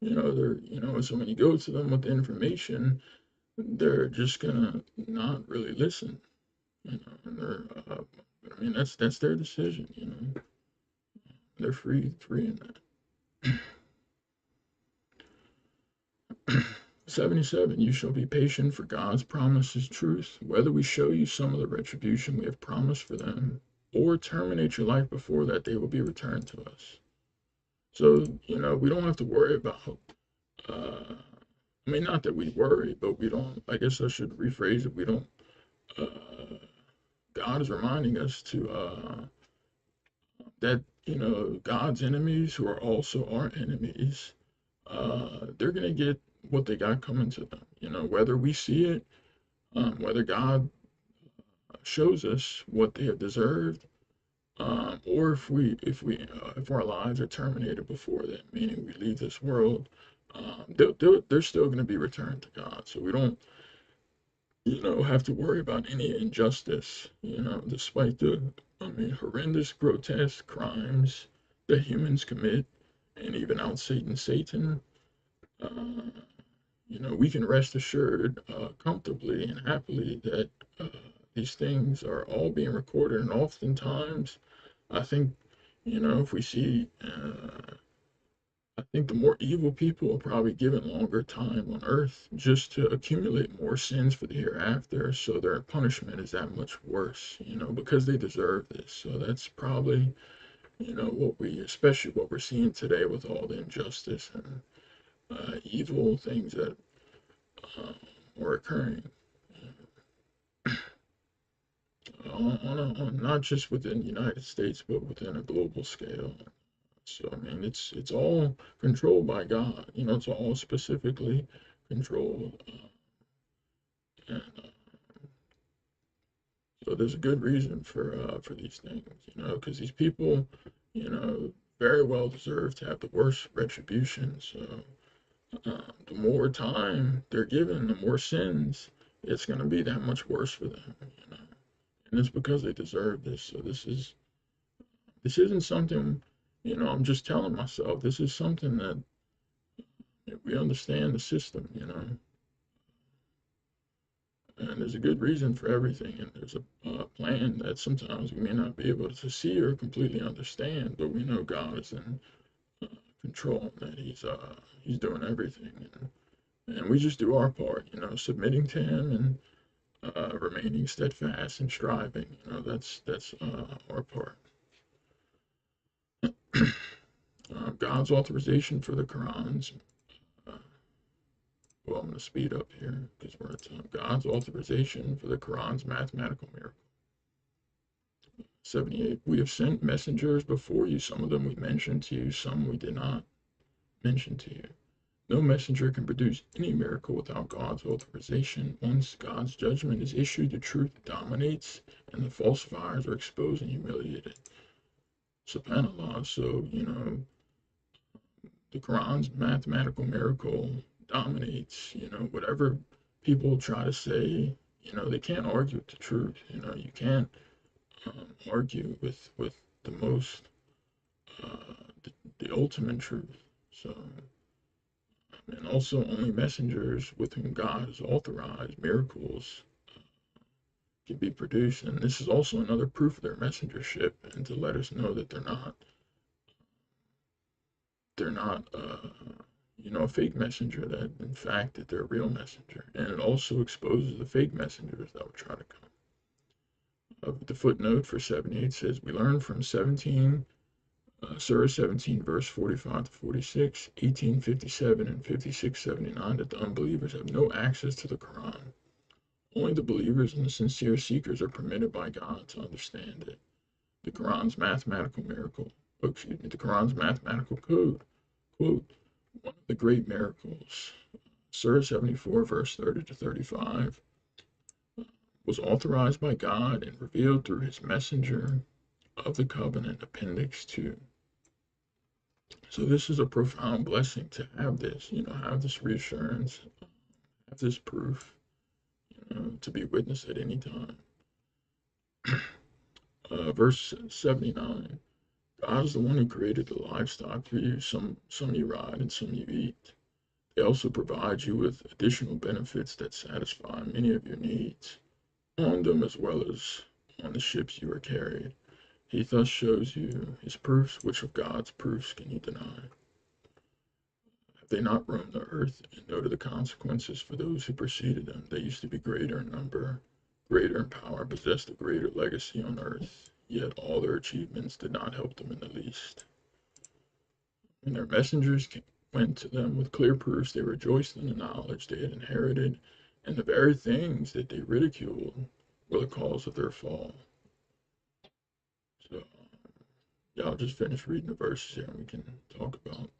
So when you go to them with the information, they're just gonna not really listen. And they're. I mean, that's their decision. They're free in that. 77, you shall be patient, for God's promise is truth. Whether we show you some of the retribution we have promised for them, or terminate your life before that day will be returned to us. So, we don't have to worry about, I mean, not that we worry, but we don't, I guess I should rephrase it. We don't, uh, God is reminding us that, God's enemies who are also our enemies, they're gonna get what they got coming to them. Whether we see it, whether God shows us what they have deserved, or if our lives are terminated before that, meaning we leave this world, they're still going to be returned to God. So we don't, have to worry about any injustice, despite horrendous, grotesque crimes that humans commit, and even out Satan. Uh, we can rest assured comfortably and happily that uh, these things are all being recorded, and oftentimes, I think, if we see, I think the more evil people are probably given longer time on earth just to accumulate more sins for the hereafter, so their punishment is that much worse, because they deserve this. So that's probably, especially what we're seeing today with all the injustice and evil things that uh, are occurring on not just within the United States, but within a global scale. So it's all controlled by God. It's all specifically controlled, and so there's a good reason for these things. Because these people, you know, very well deserve to have the worst retribution. So the more time they're given, the more sins, it's going to be that much worse for them. And it's because they deserve this. So this isn't something, I'm just telling myself. This is something that if we understand the system, and there's a good reason for everything, and there's a plan that sometimes we may not be able to see or completely understand, but we know God is in uh, control, that He's doing everything, and we just do our part, submitting to Him and remaining steadfast and striving. That's our part. God's authorization for the Quran's. Uh, well, I'm going to speed up here because we're at time. God's authorization for the Quran's mathematical miracle. 78. We have sent messengers before you. Some of them we mentioned to you, some we did not mention to you. No messenger can produce any miracle without God's authorization. Once God's judgment is issued, the truth dominates and the falsifiers are exposed and humiliated. SubhanAllah. So, the Quran's mathematical miracle dominates, whatever people try to say, they can't argue with the truth. You can't argue with the most, the ultimate truth. So, and also only messengers with whom God has authorized miracles can be produced. And this is also another proof of their messengership, and to let us know that they're not a fake messenger, that in fact that they're a real messenger. And it also exposes the fake messengers that will try to come. The footnote for 78 says, we learn from Surah 17, verse 45 to 46, 1857 and 5679 that the unbelievers have no access to the Quran. Only the believers and the sincere seekers are permitted by God to understand it. The Quran's mathematical the Quran's mathematical code, quote, one of the great miracles, Surah 74, verse 30 to 35, was authorized by God and revealed through his messenger of the covenant, Appendix 2. So this is a profound blessing to have this, have this reassurance, have this proof, to be witnessed at any time. Verse 79, God is the one who created the livestock for you. Some you ride and some you eat. They also provide you with additional benefits that satisfy many of your needs on them as well as on the ships you are carried. He thus shows you his proofs, which of God's proofs can you deny? Have they not roamed the earth and noted the consequences for those who preceded them? They used to be greater in number, greater in power, possessed a greater legacy on earth, yet all their achievements did not help them in the least. When their messengers went to them with clear proofs, they rejoiced in the knowledge they had inherited, and the very things that they ridiculed were the cause of their fall. So, yeah, I'll just finish reading the verses here and we can talk about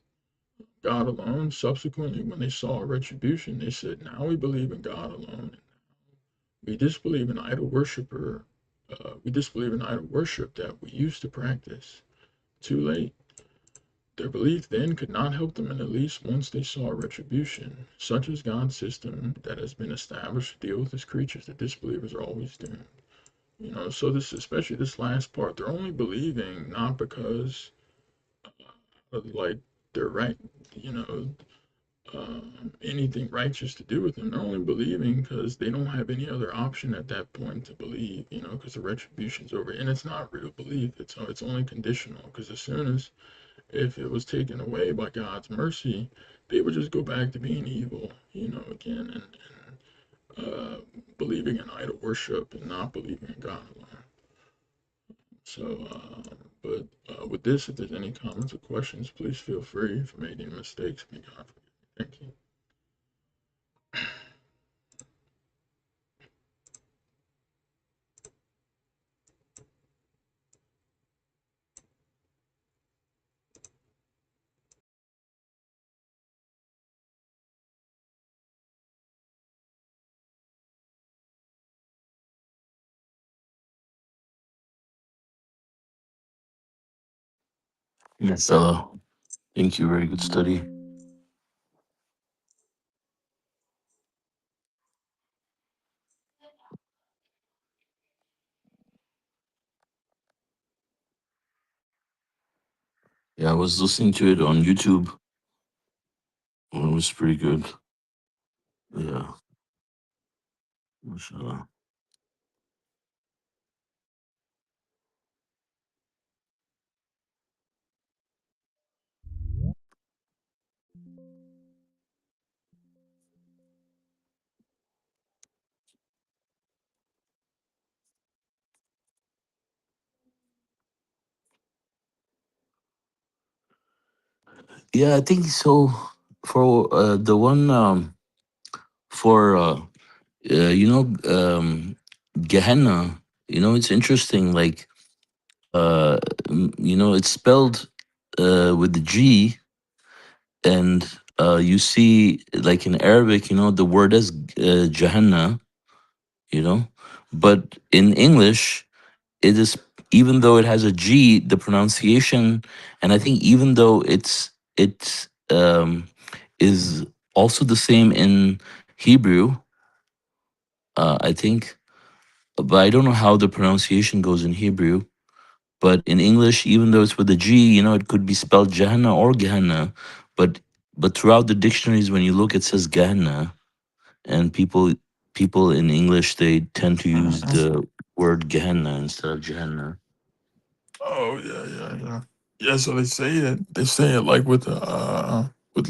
God alone. Subsequently, when they saw retribution, they said, "Now we believe in God alone. We disbelieve in idol worshiper. We disbelieve in idol worship that we used to practice." Too late. Their belief then could not help them in the least once they saw retribution. Such is God's system that has been established to deal with his creatures. The disbelievers are always doomed. So this, especially this last part, they're only believing not because like they're right, you know, anything righteous to do with them. They're only believing because they don't have any other option at that point to believe, because the retribution's over. And it's not real belief. It's only conditional. Because as soon as if it was taken away by God's mercy, they would just go back to being evil, again, and believing in idol worship and not believing in God alone. So, but with this, if there's any comments or questions, please feel free. If I made any mistakes, may God forgive me. Thank you. Yes, thank you. Very good study. Yeah, I was listening to it on YouTube. It was pretty good. Yeah, mashallah. Yeah, I think so. For the one for Gehenna. It's interesting. Like it's spelled with the G, and you see, like in Arabic, the word is Gehenna. You know, but in English, it is, even though it has a G, the pronunciation, and I think even though it is also the same in Hebrew, I think, but I don't know how the pronunciation goes in Hebrew. But in English, even though it's with a G, it could be spelled Gehenna or Gehenna. But throughout the dictionaries, when you look, it says Gehenna, and people in English, they tend to use Mhm. the word Gehenna instead of Gehenna. Oh yeah, yeah, yeah. Yeah, so they say it. They say it like with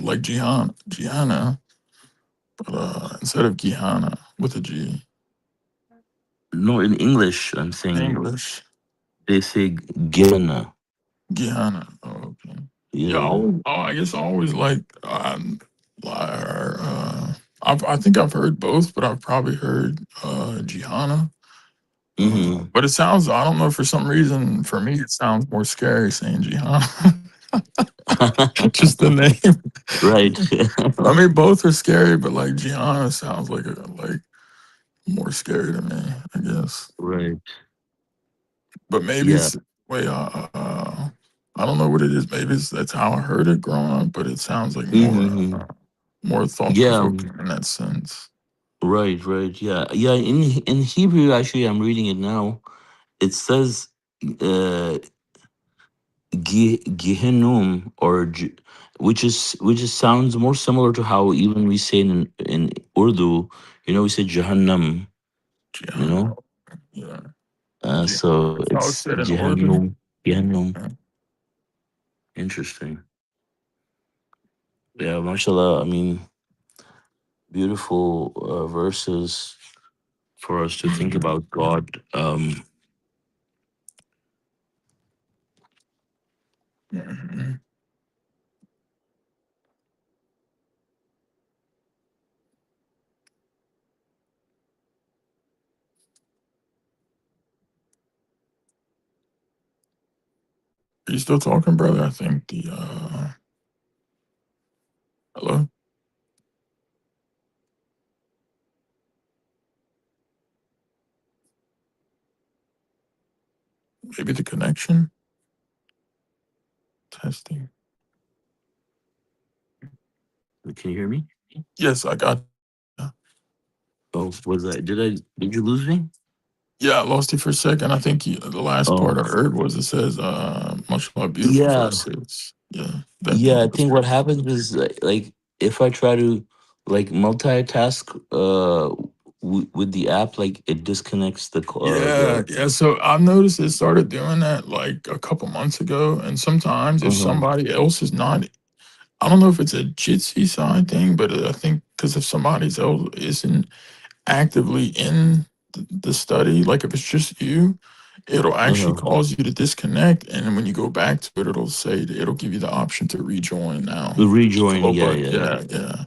like Gianna, but instead of Gihana with a G. No, in English, I'm saying English, they say Gehenna. Gihana. Oh, okay. Yeah, Yeah. I guess I always like I think I've heard both, but I've probably heard Gihana. Hmm. But it sounds, I don't know, for some reason, for me, it sounds more scary saying Gihana. Just the name. Right. I mean, both are scary, but like Gianna sounds like more scary to me, I guess. Right. But maybe Yeah. it's way I don't know what it is. Maybe that's how I heard it growing up, but it sounds like Hmm. more thought Yeah. provoking in that sense. Right. Right. Yeah. Yeah. In Hebrew, actually, I'm reading it now. It says uh, Gehinnom, which is sounds more similar to how even we say in Urdu. We say Jahannam. You Gianna, know. yeah, So that's how it's it's said in Urdu. Jahannam. Jahannam. Yeah. Interesting. Yeah, mashallah. I mean, beautiful verses for us to think Mhm. about God. Mhm. Are you still talking, brother? I think the Maybe the connection testing. Can you hear me? Yes, I got. Oh, was I? Did you lose me? Yeah, I lost you for a second. I think the last part Oh, I heard was it says, much more beautiful yeah, verses. Yeah, that yeah. part I was think what good. happens is like if I try to like multitask with the app, like it disconnects Yeah, the yeah. So I've noticed it started doing that like a couple months ago. And sometimes if uh-huh, somebody else is not, I don't know if it's a Jitsi side thing, but I think because if somebody else isn't actively in the study, like if it's just you, it'll actually uh-huh. cause you to disconnect. And then when you go back to it, it'll say, it'll give you the option to rejoin now. The Just a rejoin, little yeah, button. yeah, yeah. Yeah, yeah.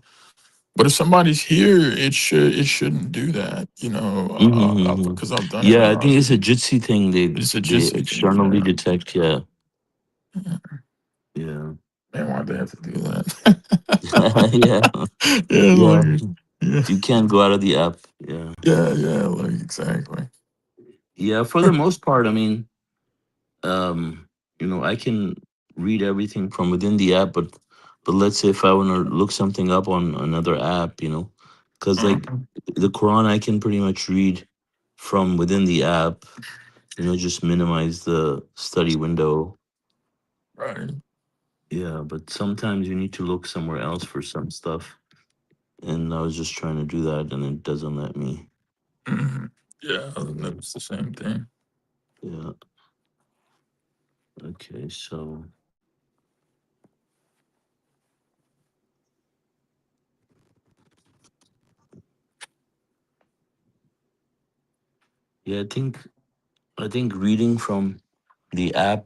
But if somebody's here, it shouldn't do that, Mm-hmm. because I've done it Yeah, when I I think was. it's a Jitsi thing. It's a They Jitsi thing, externally yeah. detect. Yeah, Yeah. yeah, Man, why'd they have to do that? yeah, Yeah, yeah. like, yeah, You can't go out of the app. Yeah, yeah, yeah, like exactly. yeah. For the most part, I mean, um, I can read everything from within the app, but let's say if I want to look something up on another app, because like Mhm. the Quran, I can pretty much read from within the app. Just minimize the study window. Right. Yeah, but sometimes you need to look somewhere else for some stuff. And I was just trying to do that and it doesn't let me. Mhm. Yeah, that Yeah. was the same thing. Yeah. Okay. So, yeah, I think reading from the app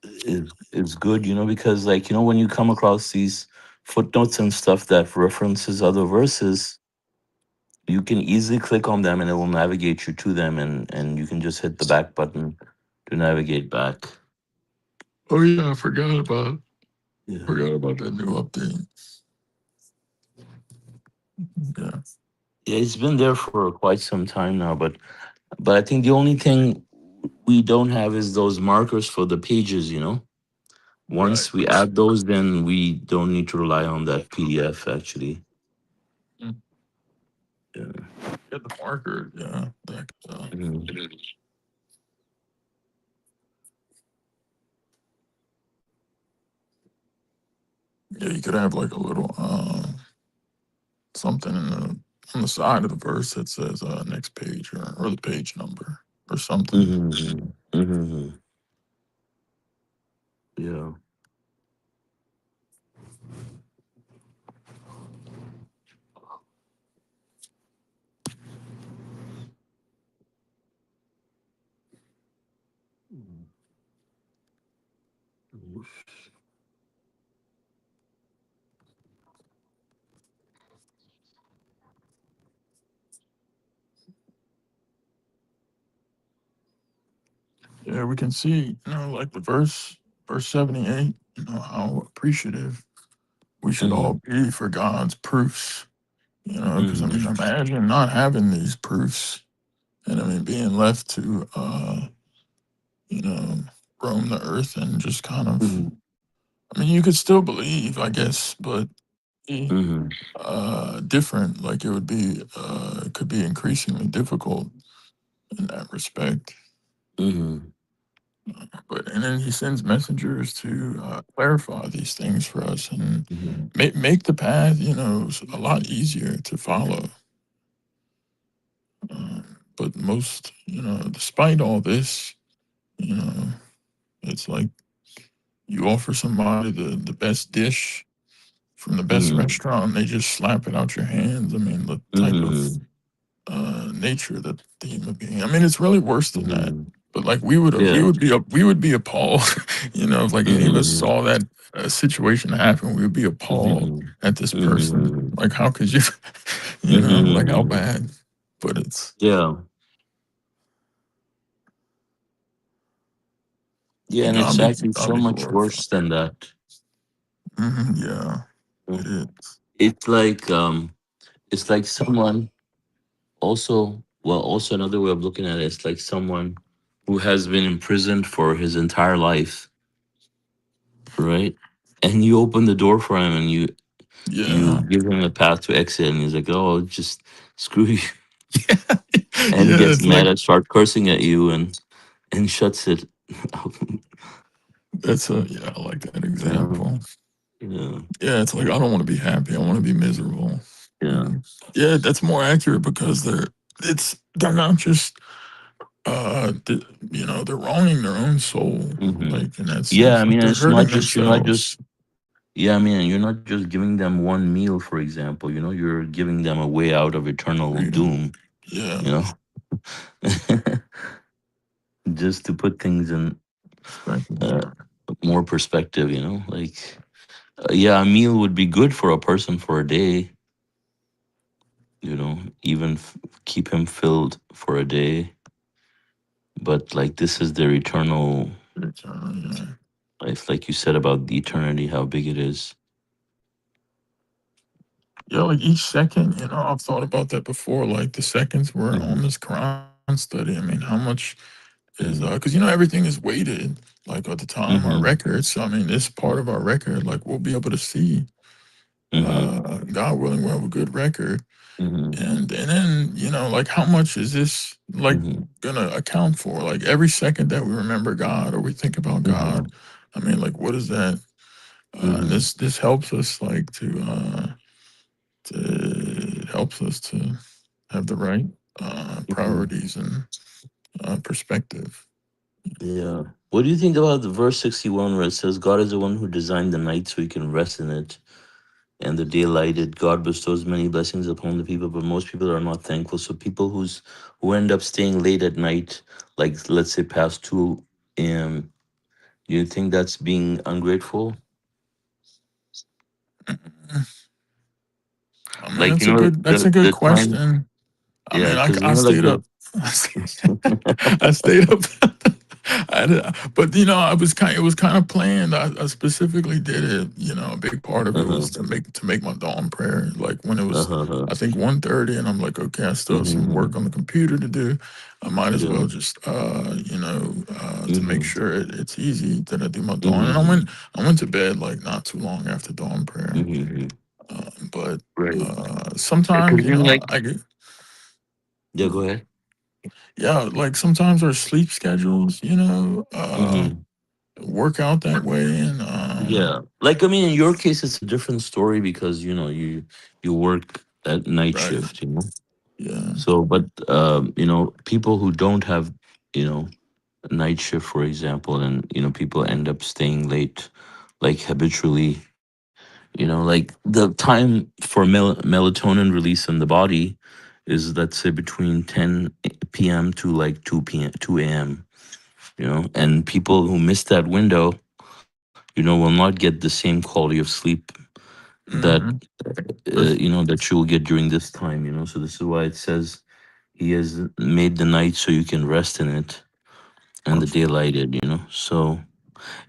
is good, because like, when you come across these footnotes and stuff that references other verses, you can easily click on them and it will navigate you to them and you can just hit the back button to navigate back. Oh yeah, I Yeah. forgot about that new update. Yeah. Yeah, it's been there for quite some time now, but I think the only thing we don't have is those markers for the pages. Right. Once we add those, then we don't need to rely on that PDF actually. Mm. Yeah. Yeah, the marker. Yeah. Mhm. Yeah, you could have like a little something on the side of the verse that says next page or the page number or something. Mhm. Mhm. Yeah. Yeah, we can see, like the verse 78, how appreciative we should all Mhm. be for God's proofs, because I mean, Mhm. imagine not having these proofs and I mean, being left to, you know, roam the earth and just kind of, Mhm. I mean, you could still believe, I guess, but eh, Mhm. different, like it could be increasingly difficult in that respect. Mhm. But and then he sends messengers to clarify these things for us and Mhm. make the path, a lot easier to follow. But most, despite all this, you know, it's like you offer somebody the best dish from the best Mhm. restaurant, and they just slap it out your hands. I mean, the type of Mhm. nature that the human being. I mean, it's really worse than that. Mhm. But like we Yeah. would be appalled. If like any of us Mhm. saw that situation happen, we would be appalled Mhm. at this person. Mhm. Like, how could you, like how Mhm. bad? But it's, Yeah. Yeah, and it's actually God so be much glorified. worse than that. Yeah, Mm. it is. It's like someone also, well, also another way of looking at it, it's like someone who has been imprisoned for his entire life, right? And you open the door for him, and you Yeah. give him a path to exit, and he's like, "Oh, just screw you," and he Yeah, gets it's mad like and start cursing at you, and shuts it. that's a yeah, I like that Yeah, example. yeah, Yeah, it's like I don't want to be happy. I want to be miserable. yeah. Mhm. Yeah, that's more accurate because they're not just they're wronging their own soul, Hmm. like in that Yeah, sense. I Like mean, they're it's not hurting just you're not themselves. just yeah, I mean, you're not just giving them one meal, for example. You're giving them a way out of eternal Freedom. doom. Yeah. You know, just to put things in Perspective. uh, Yeah. more perspective. Like yeah, a meal would be good for a person for a day. Even keep him filled for a day. But like this is their eternal Yeah. life, like you said about the eternity, how big it is. Yeah, like each second, I've thought about that before. Like the seconds we're on Hmm. this Quran study. I mean, how much is Hmm. because everything is weighted like at the time our Hmm. records. So I mean, this part of our record, like we'll be able to see. Hmm. God willing, we'll have a good record. Hmm. And then like how much is this like Hmm. gonna account for? Like every second that we remember God or we think about Hmm. God. I mean, like what is that? And Hmm. this helps us like helps us to have the right Hmm. priorities and perspective. Yeah. What do you think about the verse 61 where it says, God is the one who designed the night so you can rest in it, and the day lighted? God bestows many blessings upon the people, but most people are not thankful. So people who end up staying late at night, like let's say past 2 a.m., do you think that's being ungrateful? I mean, Like, that's a good the time, question. I yeah, mean, because I like stayed up. the I stayed up. But I was it was kind of planned. I specifically did it. A big part of it uh-huh, was to make my dawn prayer. Like when it was, uh-huh, I think 1:30, and I'm like, okay, I still have some mm-hmm, work on the computer to do. I might as yeah, well just to make mm-hmm, sure it's easy that I do my dawn. And mm-hmm, I went to bed like not too long after dawn prayer. mm-hmm, But right. sometimes Because like, I get yeah, go ahead. yeah, like sometimes our sleep schedules, Mm-hmm. work out that way, and Yeah, like I mean, in your case, it's a different story because you work at night right, shift. yeah, So, but people who don't have you know a night shift, for example, and people end up staying late, like habitually. Like the time for melatonin release in the body is, let's say, between 10 p.m. to like 2 p.m. 2 a.m. And people who miss that window, will not get the same quality of sleep that hmm that you will get during this time. So this is why it says he has made the night so you can rest in it, and the day lighted. So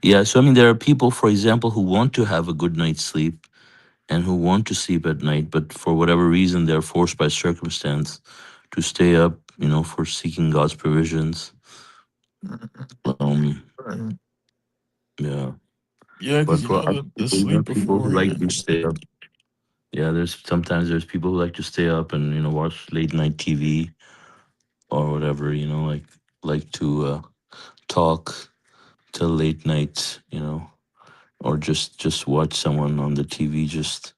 yeah, so I mean, there are people, for example, who want to have a good night's sleep and who want to sleep at night, but for whatever reason they're forced by circumstance to stay up, for seeking God's provisions. um right. yeah, Yeah, but because for other the people, sleep people who like to beforehand, stay up. Yeah, there's people who like to stay up and watch late night TV or whatever. Like to talk till late night. Or just watch someone on the TV just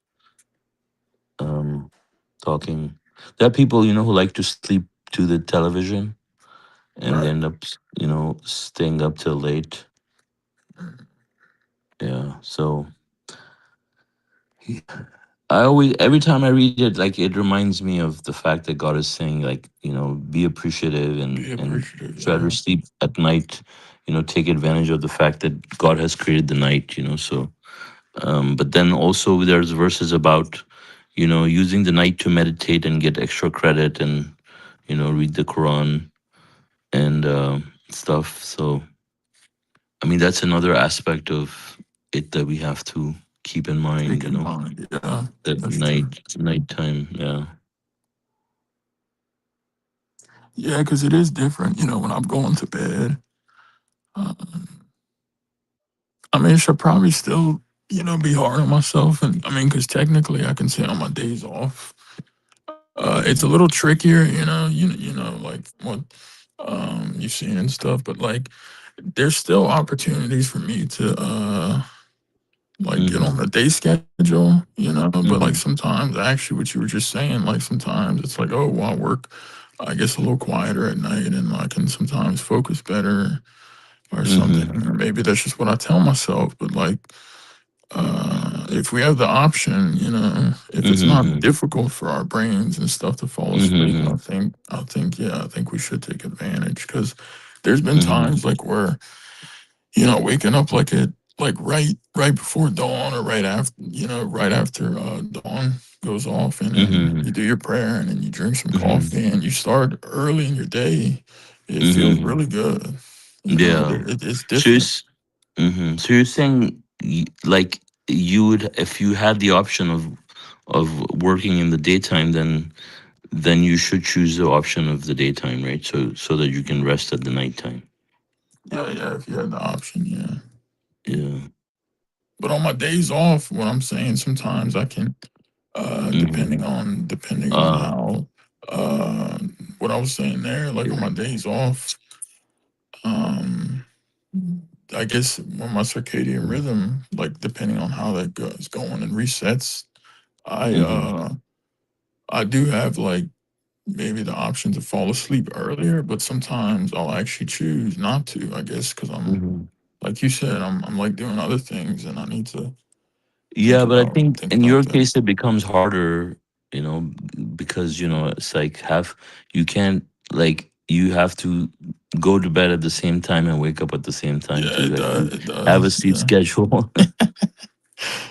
um talking. There are people who like to sleep to the television, and they right? end up staying up till late. Yeah, so I always, every time I read it, like it reminds me of the fact that God is saying, like, be appreciative Be and appreciative. try to Yeah, sleep at night. Take advantage of the fact that God has created the night. So, but then also there's verses about, using the night to meditate and get extra credit, and read the Quran and stuff. So, I mean, that's another aspect of it that we have to keep in mind. take in mind. Yeah, That that's true. nighttime. Yeah. Yeah, because it is different. When I'm going to bed, uh, I mean, it should probably still, be hard on myself. And I mean, because technically, I can say on my days off, it's a little trickier. Like what you've seen and stuff. But like, there's still opportunities for me to like get on Mm-hmm. the day schedule. But like Mm-hmm. sometimes, actually, what you were just saying, like sometimes it's like, oh, well, I work, I guess a little quieter at night, and I can sometimes focus better or something. Mm-hmm. Or maybe that's just what I tell myself. But like, if we have the option, if it's not Mm-hmm. difficult for our brains and stuff to fall asleep, Mm-hmm. yeah, I think we should take advantage because there's been Mm-hmm. times like where waking up like at like right before dawn or right after dawn goes off, and then Mm-hmm. you do your prayer and then you drink some Mm-hmm. coffee and you start early in your day. It feels Mm-hmm. really good. Yeah. It's So different. so you're saying like you would, if you had the option of working in the daytime, then you should choose the option of the daytime, right? So that you can rest at the nighttime. Yeah, yeah. If you had the option, yeah. Yeah. But on my days off, what I'm saying, sometimes I can, Mm-hmm. depending on Uh. how, uh, what I was saying there, like on my days off, um, I guess when my circadian rhythm, like depending on how that goes going and resets, I Mm-hmm. uh I do have like maybe the option to fall asleep earlier, but sometimes I'll actually choose not to. I guess because I'm Mm-hmm. like you said, I'm like doing other things, and I need to Yeah, but I think think in about your that. case it becomes harder, because it's like you can't, like, you have to go to bed at the same time and wake up at the same time Yeah, to it does. actually It have a does. sleep Yeah. schedule.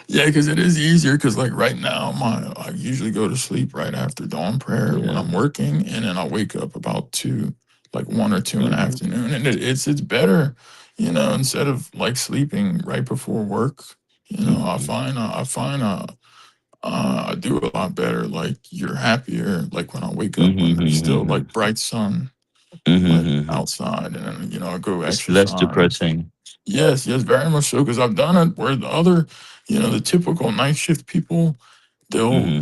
Yeah, because it is easier. Because like right now, my I usually go to sleep right after dawn prayer when Yeah. I'm working, and then I wake up about two, like 1 or 2 in the Mm-hmm. afternoon, and it's better, instead of like sleeping right before work. I do a lot better. Like you're happier. Like when I wake up when there's still Mm-hmm. like bright sun, like Mm-hmm. outside, and then I go It's less exercise. depressing. Yes, yes, very much so. Because I've done it where the other, the typical night shift people, Mm-hmm.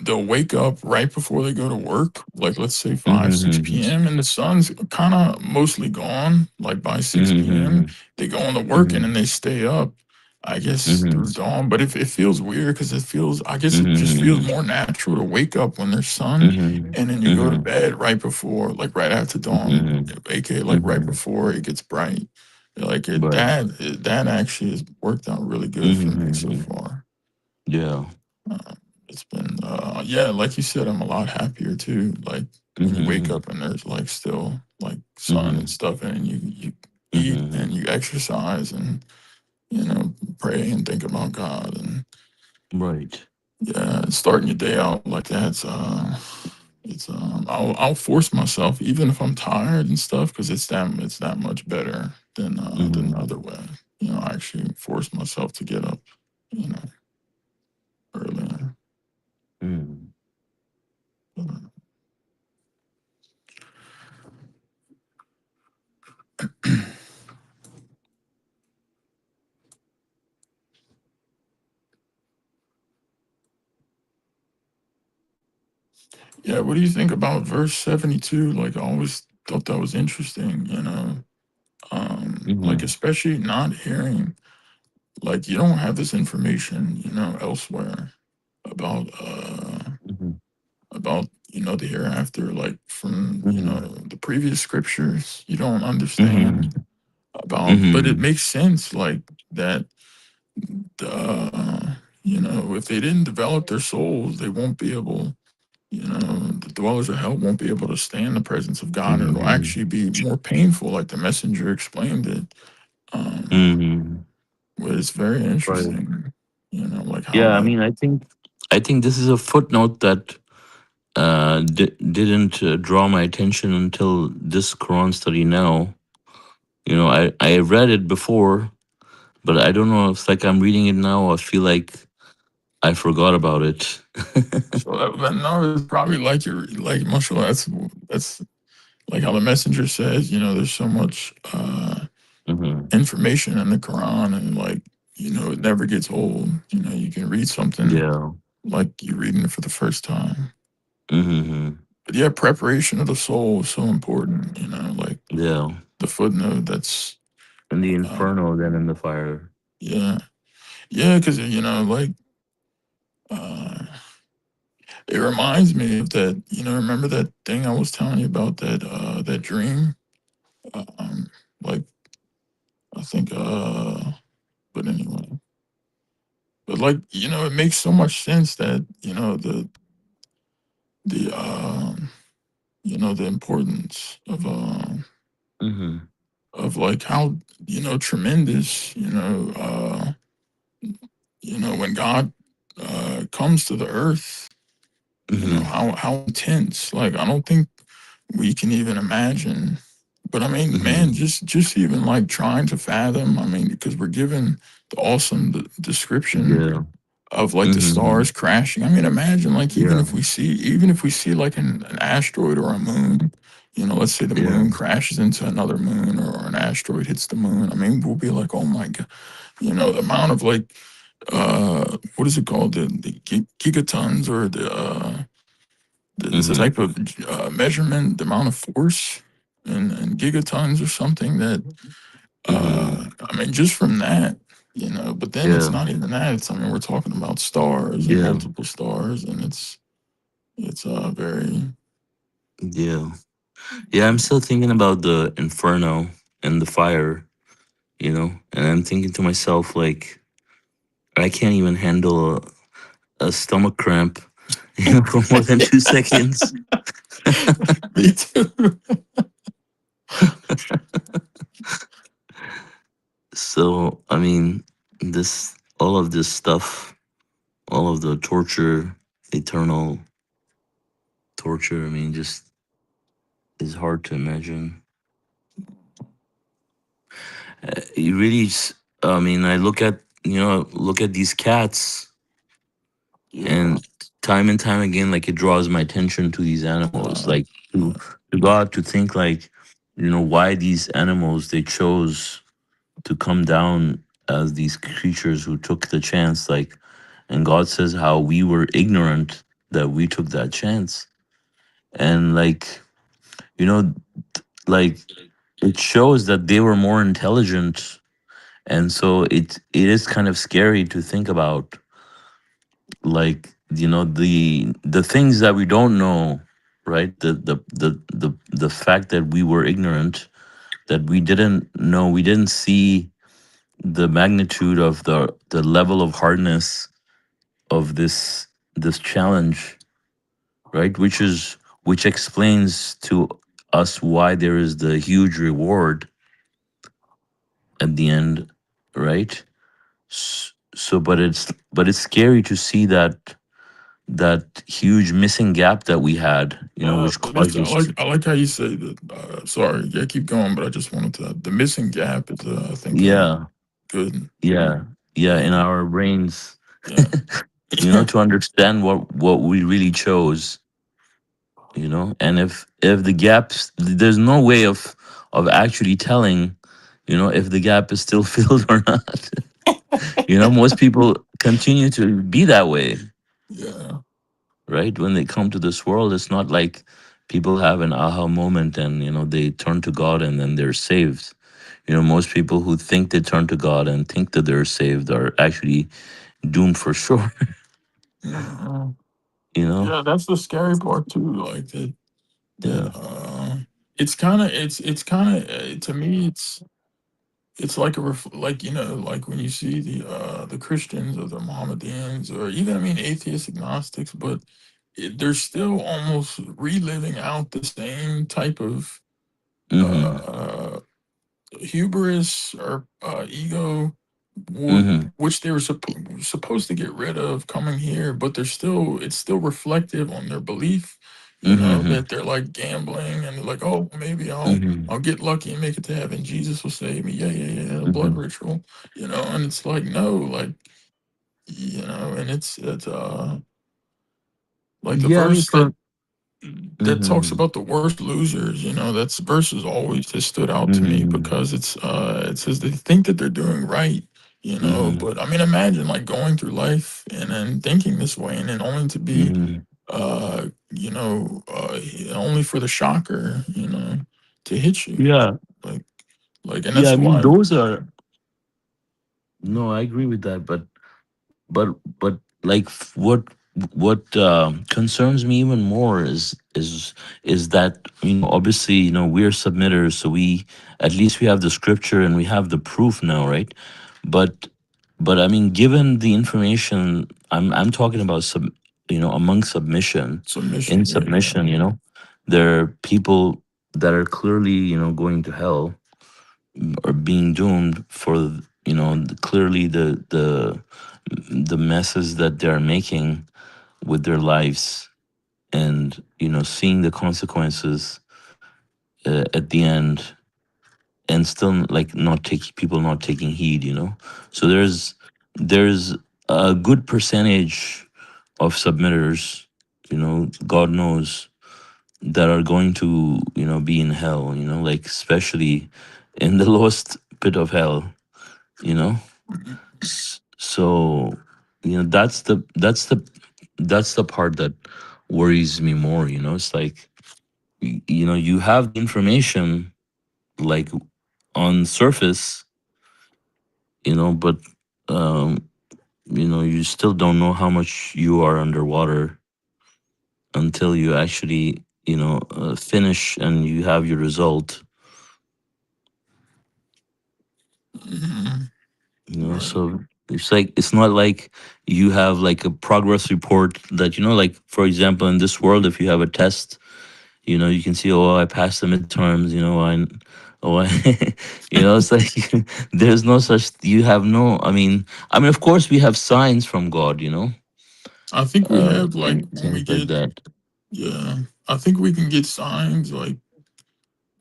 they'll wake up right before they go to work, like let's say 5, 6 Mm-hmm. p.m. and the sun's kind of mostly gone. Like by 6 p.m., Mm-hmm. they go into work and Mm-hmm. then they stay up, I guess Mm-hmm. through dawn. But if it feels weird because I guess it just feels Mm-hmm. more natural to wake up when there's sun, Mm-hmm. and then you go to Mm-hmm. bed right before, like right after dawn, Mm-hmm. aka like right Mm-hmm. before it gets bright. Like Right. that actually has worked out really good for me so Mm-hmm. far. Yeah. Uh, it's been yeah, like you said, I'm a lot happier too. Like when you wake Mm-hmm. up and there's like still like sun and Mm-hmm. stuff, and you eat Mm-hmm. and you exercise and pray and think about God, and Right. yeah, starting your day out like that's it's I'll force myself even if I'm tired and stuff because it's that much better than the Mm-hmm. other way. I actually force myself to get up, you know, earlier. Mm-hmm. Yeah, what do you think about verse 72? Like, I always thought that was interesting, like, Mm-hmm. especially not hearing, like, you don't have this information, elsewhere about, the hereafter, like, from, Mm-hmm. the previous scriptures. You don't Mm-hmm. understand about, but it Mm-hmm. makes sense, like, that, if they didn't develop their souls, they won't be able the dwellers of hell won't be able to stand the presence of God, and it'll Mm-hmm. actually be more painful, like the messenger explained it. Mm-hmm. But it's very Right. interesting, like how Yeah, I that. mean, I think this is a footnote that didn't draw my attention until this Quran study now. I read it before, but I don't know if it's like I'm reading it now. I feel like I forgot about it. So that no, it's probably like you're like Marshall. That's like how the messenger says, there's so much Mm-hmm. information in the Quran, and like, it never gets old. You can read something Yeah. like you're reading it for the first time. Mm-hmm. But yeah, preparation of the soul is so important. Like Yeah. the footnote that's And the uh, inferno, then in the fire. yeah, yeah, because like uh, it reminds me of that. Remember that thing I was telling you about, that dream. Um, like I think, but anyway, but like it makes so much sense that the the importance Mm-hmm. of like how tremendous when God comes to the earth, Mm-hmm. how intense. Like I don't think we can even imagine. But I mean, man, Mm-hmm. just even like trying to fathom. I mean, because we're given the awesome description Yeah. of like the Mm-hmm. stars crashing. I mean, imagine like Yeah. even if we see like an asteroid or a moon, let's say the Yeah. moon crashes into another moon, or an asteroid hits the moon. I mean, we'll be like, oh my god, the amount of like what is it called, the gigatons, or the Mm-hmm. type of measurement, the amount of force in gigatons or something that Mm-hmm. I mean, just from that, but then it's Yeah. not even that. I mean, we're talking about stars and Yeah. multiple stars, and it's very Yeah. Yeah. I'm still thinking about the inferno and the fire, and I'm thinking to myself, like, I can't even handle a stomach cramp, for more than 2 seconds. me too. So, I mean, all of this stuff, all of the torture, eternal torture, I mean, just is hard to imagine. You really, I mean, I look at these cats, Yeah, and time and time again, like it draws my attention to these animals, uh, like yeah, to God, to think like, why these animals they chose to come down as these creatures who took the chance, like, and God says how we were ignorant that we took that chance. And like, you know, like it shows that they were more intelligent. And so it is kind of scary to think about, like, the things that we don't know, right? The fact that we were ignorant, that we didn't know, we didn't see the magnitude of the level of hardness of this challenge, right? Which explains to us why there is the huge reward at the end, right? So, but it's scary to see that huge missing gap that we had, which but it's, caused us to. I like how you say that. Sorry, yeah, keep going, but I just wanted to. The missing gap is, I think, Yeah, good. yeah, yeah, Yeah, in our brains, yeah, yeah, to understand what we really chose, and if the gaps, there's no way of actually telling, if the gap is still filled or not. Most people continue to be that way, yeah. right? When they come to this world, it's not like people have an aha moment and they turn to God and then they're saved. Most people who think they turn to God and think that they're saved are actually doomed for sure. Yeah. you know Yeah, that's the scary part too. Like that yeah. it's kind of to me it's like like like when you see the Christians or the Mohammedans, or even, I mean, atheist agnostics, but they're still almost reliving out the same type of Mm-hmm. uh hubris or ego, Mm-hmm. which they were supposed to get rid of coming here, but it's still reflective on their belief, Mm-hmm. that they're like gambling, and they're like, oh, maybe Mm-hmm. I'll get lucky and make it to heaven. Jesus will save me. Yeah, yeah, yeah. A blood Mm-hmm. ritual, and it's like, no, like, and it's like the Yeah, I mean, verse that, that talks Mm-hmm. about the worst losers. You know, that's verses always has stood out to me Mm-hmm. because it says they think that they're doing right. You know, Mm-hmm. but I mean, imagine like going through life and then thinking this way, and then only to be, Mm-hmm. you know, only for the shocker, you know, to hit you. Yeah. Like, and Yeah. that's I mean, why. those are, no, I agree with that, but like what concerns me even more is that, obviously, we're submitters, so we, at least we have the scripture and we have the proof now, right? but but I mean, given the information, I'm talking about among submission, in Submission, yeah, yeah. submission, there are people that are clearly, going to hell, or being doomed for, clearly the messes that they're making with their lives, and seeing the consequences at the end, and still, like, not taking people not taking heed, so there's a good percentage of submitters, God knows, that are going to, be in hell, like, especially in the lowest pit of hell, you know Mhm. so, that's the part that worries me more. It's like, you have the information, like, on surface, but um you still don't know how much you are underwater until you actually, finish and you have your result. Mhm. Right. So it's not like you have like a progress report that, like, for example, in this world, if you have a test, you can see, oh, I passed the midterms, oh, it's like, there's no such, you have no, I mean, of course we have signs from God, I think we have like and when we things like get, that. yeah, I think we can get signs like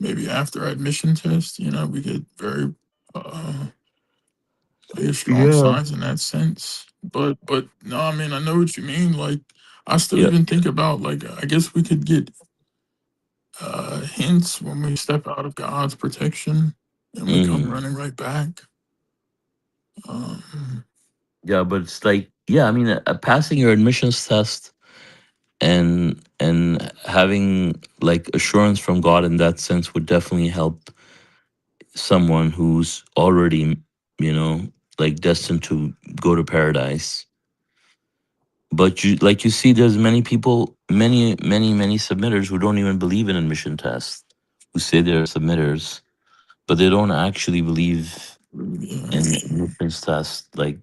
maybe after admission test, you know, we get uh very strong Yeah. signs in that sense. But no, I mean I know what you mean. Like I still Yeah. even think about like I guess we could get hints when we step out of God's protection and we come Mm. running right back. Um, Yeah, but it's like, yeah, I mean, passing your admissions test and having, like, assurance from God in that sense would definitely help someone who's already, you know, like, destined to go to paradise. But you see, there's many people, many submitters who don't even believe in admission tests, who say they're submitters, but they don't actually believe yeah, in admissions tests like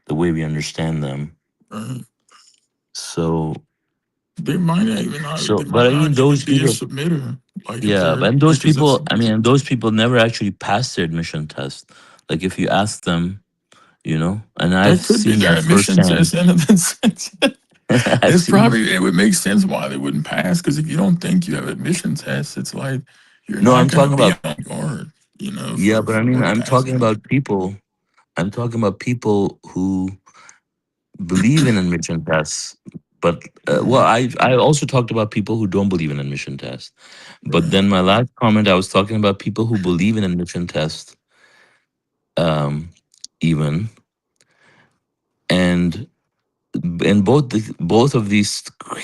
the way we understand them. right. So, They but might I mean, not even those be a people, submitter. Like if yeah, they're and those because that's people, I mean, those people never actually pass their admission test. Like, if you ask them, and I've that could be seen their that admission test firsthand. in a sense. I've It's seen, probably it would make sense why they wouldn't pass because if you don't think you have admission tests, it's like you're no, not I'm going to talking be about, on guard, you know, yeah, but I for mean, like I'm talking passing about people, who believe in admission tests. But, well, it. I also talked about people who don't believe in admission tests. But Right. then my last comment, I was talking about people who believe in admission tests, um, even, and in both of these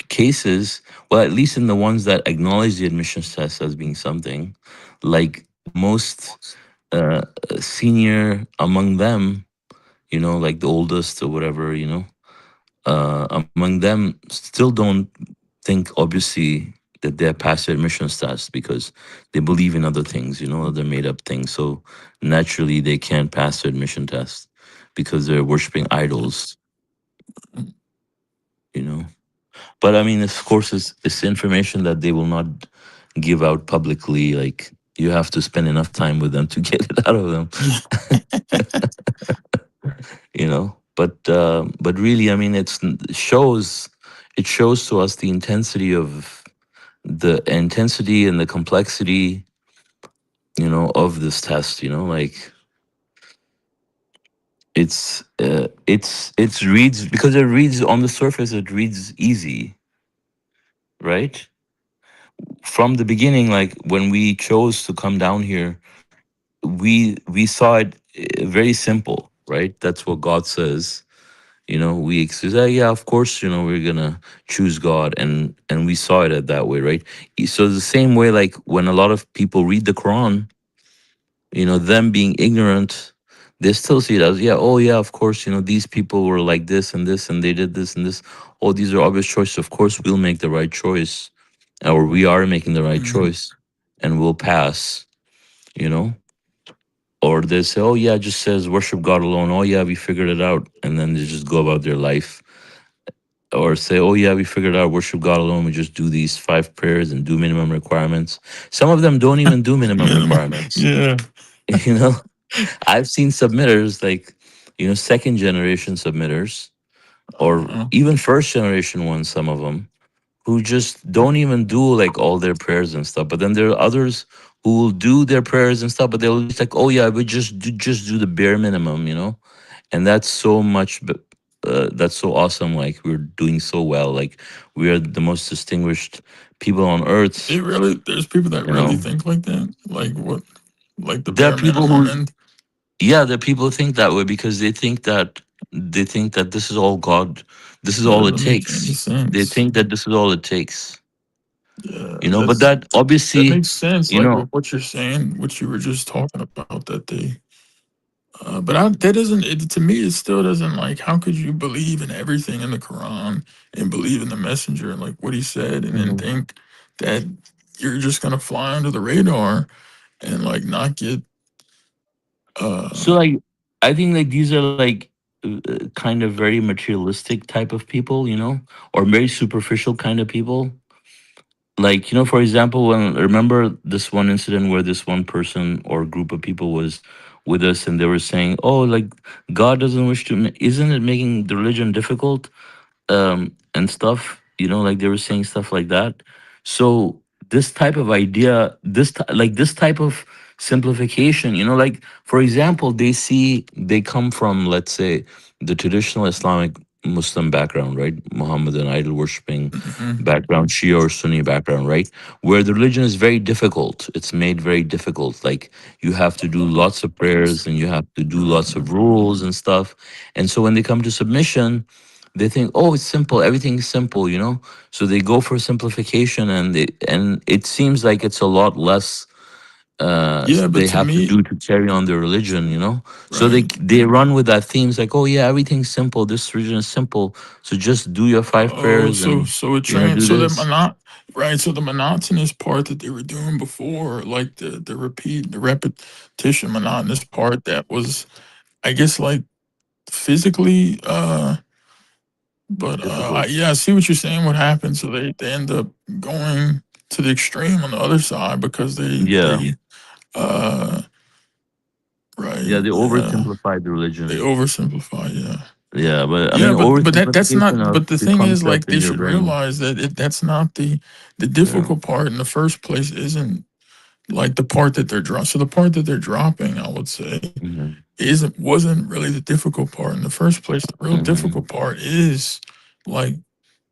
cases, well, at least in the ones that acknowledge the admissions test as being something, like, the most senior among them, like the oldest or whatever, among them, still don't think, obviously, that they're past their admissions test, because they believe in other things, other made up things. So naturally, they can't pass their admission test because they're worshiping idols, you know. But I mean, of course, it's information that they will not give out publicly. Like, you have to spend enough time with them to get it out of them, Yeah. But really, I mean, it shows to us the intensity and the complexity, of this test. Like, it's reads, because it reads on the surface, it reads easy, right? From the beginning, like when we chose to come down here, we saw it very simple, right? That's what God says. We say, yeah, of course, we're gonna choose God, and we saw it at that way, right? So the same way, like when a lot of people read the Quran, them being ignorant, they still see it as, yeah, oh yeah, of course, these people were like this, and they did this and this. Oh, these are obvious choices. Of course, we'll make the right choice, or we are making the right Mm-hmm. choice, and we'll pass. You know, or they say, oh yeah, it just says worship God alone. Oh yeah, we figured it out, and then they just go about their life. Or say, oh yeah, we figured out worship God alone. We just do these 5 prayers and do minimum requirements. Some of them don't even do minimum Minimum. requirements. Yeah. You know, I've seen submitters like, second generation submitters, or Uh, even first generation ones, some of them, who just don't even do like all their prayers and stuff. But then there are others who will do their prayers and stuff, but they'll be like, oh yeah, we just do the bare minimum, and that's so much. That's so awesome. Like we're doing so well. Like we are the most distinguished people on earth. there's people that You really know, think like that. Like what? Like the there are bare people minimum who, and yeah, there are people who think that way because they think that this is all God. This is that all it doesn't make any takes. They sense. think that this is all it takes. Yeah, But that's that that obviously, makes sense. you Like know, with what you're saying, what you were just talking about, that they. But that doesn't. To me, it still doesn't. Like, how could you believe in everything in the Quran and believe in the messenger and like what he said, and then Mhm. think that you're just gonna fly under the radar and like not get. So Uh, like I think like these are like kind of very materialistic type of people, or very superficial kind of people. Like, for example, when remember this one incident where this one person or group of people was with us and they were saying, "Oh, like God doesn't wish to isn't it making the religion difficult?" And stuff, like they were saying stuff like that. So this type of idea, this type of simplification, like for example, they come from, let's say, the traditional Islamic Muslim background, right? Muhammadan idol worshipping mhm, background, Shia or Sunni background, right? Where the religion is very difficult. It's made very difficult. Like you have to do lots of prayers and you have to do lots right. of rules and stuff. And so when they come to submission, they think, oh, it's simple, everything's simple, so they go for simplification, and it seems like it's a lot less Yeah, but they to have to me, do to carry on their religion, so they right. they run with that theme. It's like, oh yeah, everything's simple, this religion is simple, so just do your 5 prayers So and so it trans do so the this. monot right. So the monotonous part that they were doing before, like the repetition monotonous part, that was, I guess, like physically. But Difficult. yeah, I see what you're saying. What happens? So they end up going to the extreme on the other side because Yeah, they uh yeah, right, they yeah, oversimplified the they religion. oversimplify, yeah. Yeah, but I mean, Yeah, but that's not. oversimplification of But the the thing is, like, concept in they your should brain. realize that that's not the Yeah. difficult part in the first place. Isn't like the part that they're dropping. So the part that they're dropping, I would say, Hmm. wasn't really the difficult part in the first place. The real Hmm. difficult part is like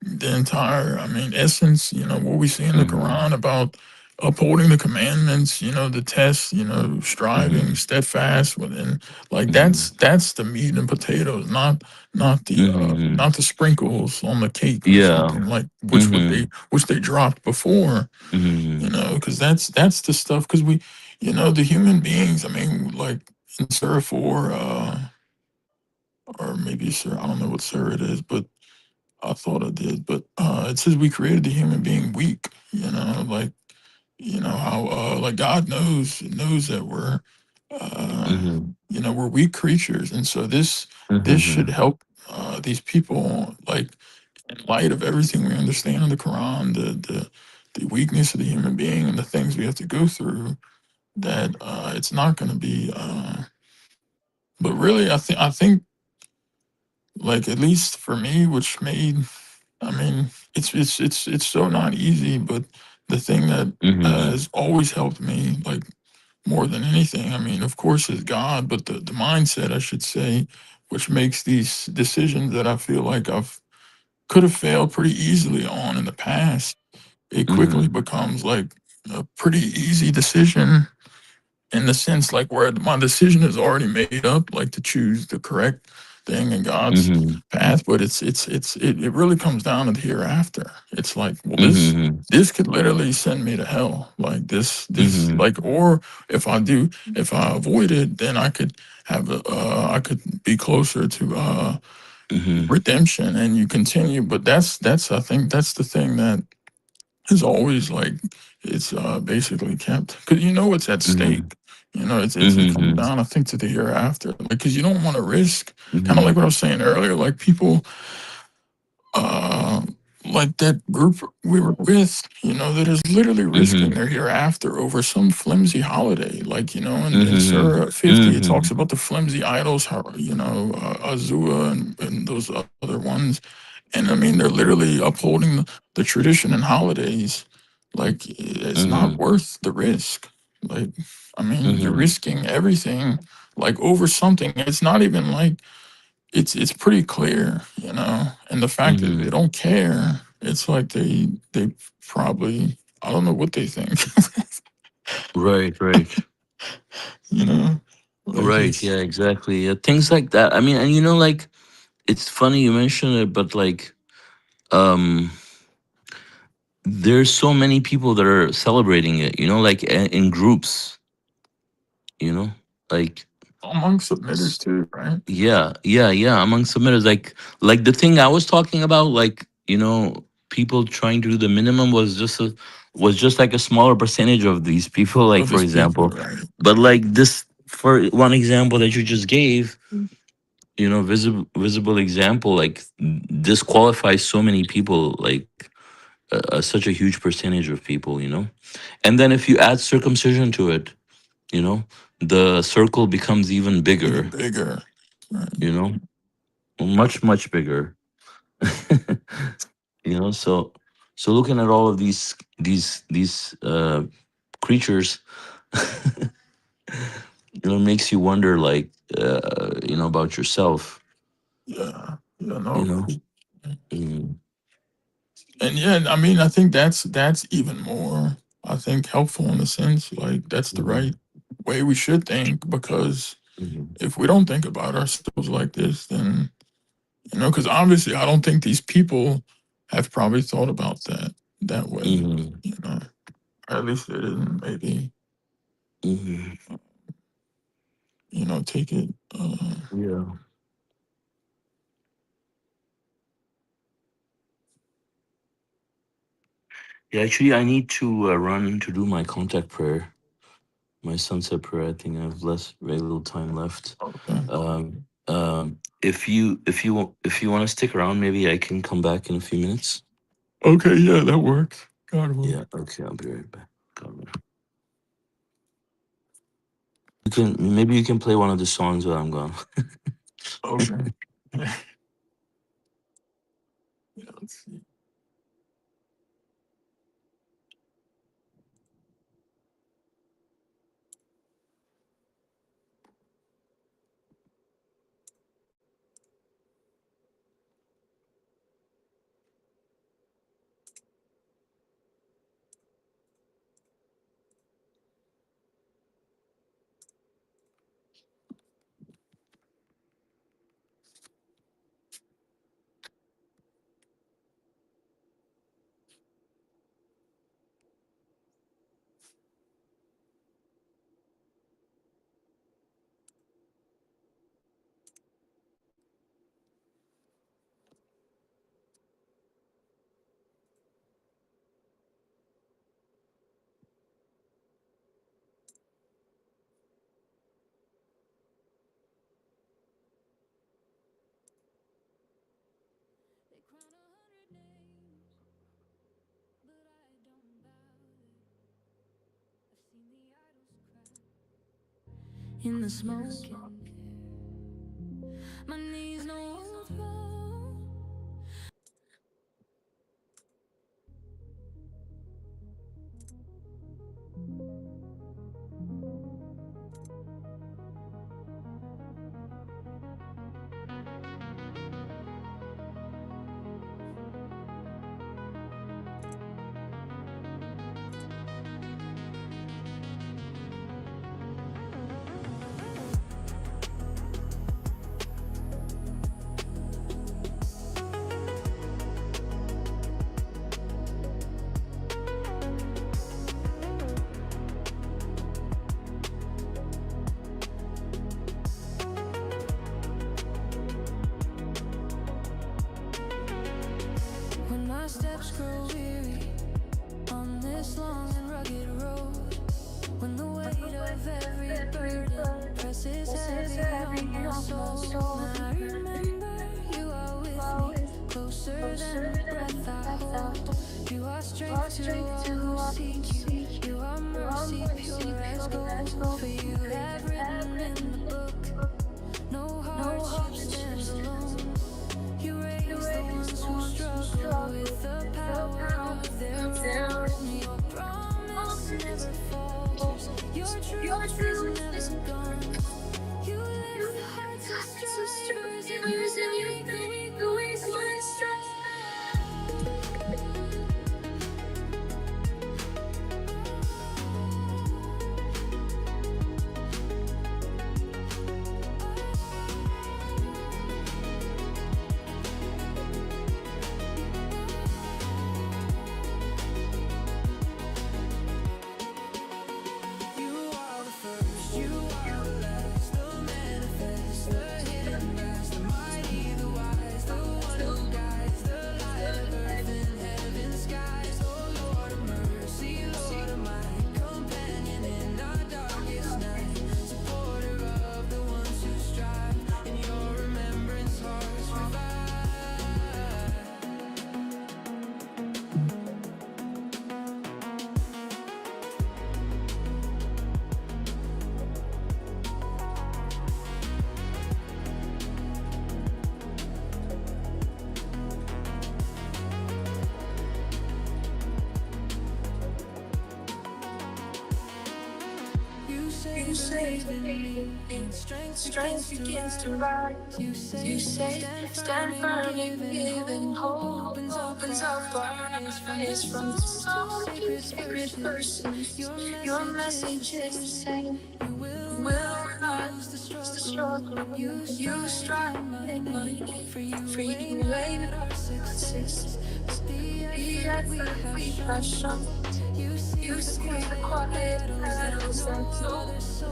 the entire, I mean, essence, what we see in the Hmm. Quran about upholding the commandments, the test, striving, Hmm. steadfast within, like Hmm. that's the meat and potatoes, Hmm. not the sprinkles on the cake or Yeah. something like Hmm. which they dropped before, Hmm. because that's the stuff, because we, the human beings, I mean, like in Surah 4, or maybe Surah, I don't know what Surah it is, but I thought I did, but it says we created the human being weak. Like, how like God knows that we're Hmm. we're weak creatures, and so this should Hmm. help these people, like in light of everything we understand in the Quran, the weakness of the human being and the things we have to go through. That it's not going to be. But really, I think like, at least for me, which made, I mean, it's so not easy, but the thing that Hmm. has always helped me, like more than anything, I mean, of course, is God, but the mindset, I should say, which makes these decisions that I feel like I've could have failed pretty easily on in the past, it quickly Mhm. becomes like a pretty easy decision in the sense like where my decision is already made up, like to choose the correct thing in God's Mhm. path. But it really comes down to the hereafter. It's like, well, Mhm. this could literally send me to hell. Like this Mhm. like, or if I avoid it, then I could have I could be closer to Mhm. redemption, and you continue. But that's I think that's the thing that is always like it's basically kept because you know it's at Mhm. stake. You know, it comes Mhm. down, I think, to the hereafter, like because you don't want to risk, kind of like Mhm. what I was saying earlier, like people, uh, like that group we were with, you know, that is literally risking Mhm. their hereafter over some flimsy holiday. Like, you know, in Mhm. Surah 50, it talks Mhm. about the flimsy idols, how, you know, Azua and those other ones, and I mean, they're literally upholding the tradition and holidays. Like, it's not Mhm. worth the risk. Like, I mean, you're Mhm. risking everything, like over something. It's not even like it's pretty clear, you know. And the fact that they Mhm. don't care, it's like they probably, I don't know what they think, Right. Right. you know. Like Right. it's Yeah. Exactly. Yeah, things like that. I mean, and you know, like it's funny you mention it, but like, um, there's so many people that are celebrating it. You know, like in groups. You know, like among submitters too, right? yeah, yeah, yeah. Among submitters, like the thing I was talking about, like people trying to do the minimum was just like a smaller percentage of these people. Like Of for his people, example, right? but like this for one example that you just gave, visible example, like this qualifies so many people, like such a huge percentage of people, and then if you add circumcision to it, you know, the circle becomes even Even bigger. bigger, right? You know, much bigger. So looking at all of these creatures, makes you wonder, like, about yourself. Yeah, yeah, no, You know. right. Mm, And yeah, I mean, I think that's even more, I think, helpful in a sense. Like that's the mhm, right way we should think, because mhm, if we don't think about ourselves like this, then you know, because obviously, I don't think these people have probably thought about that way. mhm, You know, or at least they didn't. Maybe mhm. you know, take it. Yeah. Yeah. Actually, I need to run to do my contact prayer, my sunset prayer. I think I have very little time left. Okay, If you want to stick around, maybe I can come back in a few minutes. okay, yeah, that works. God will. Yeah. Okay. I'll be right back. God. Maybe you can play one of the songs while I'm gone. Okay. Yeah, let's see. soul. I remember you are with me, closer than a breath I hold. You are strength to all who seek you. You are mercy pure as gold. For you have written in the book, no hardship stands alone. You raise the ones who struggle with the power of their own. Your promise never falters. Your truth is never gone. You lift the hearts of strivers and you make the weak ones strong. You are the first, you are the last, the manifest, the hidden past, the mighty, the wise, the one who guides, the light of earth and heaven's skies. Oh Lord of mercy, Lord of might, companion in our darkest night, supporter of the ones who strive, in your remembrance hearts revive. You say, believe in me, and strength begins to rise. You say, stand firm in giving hope opens up our eyes from the small sacred verses. Your message is the same. You will not lose the struggle. You strive in my name. For you wait our success. But the effort we have shown. You see the quiet battles that no other soul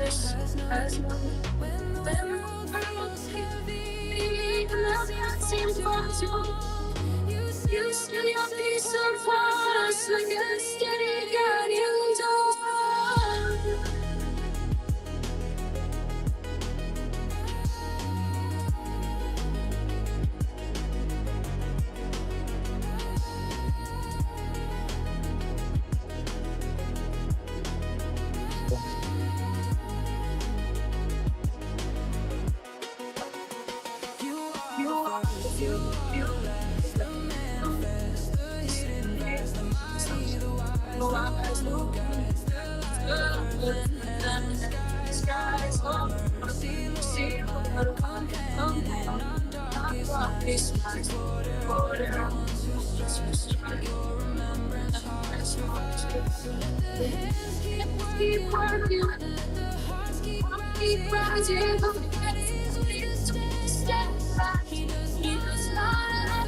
has known. When the world feels heavy and the path seems far too long, you send your peace upon us like a steady guardian dawn. You are the first, you are the last, the manifest, the hidden past, the mighty, the wise, the one who guides, the light of earth and skies. Oh, mercy, Lord, companion in our darkest night, supporter of the ones who strive, your remembrance hearts revive. Let the hands keep working, let the hearts keep rising, but the praise will stand back. He does not let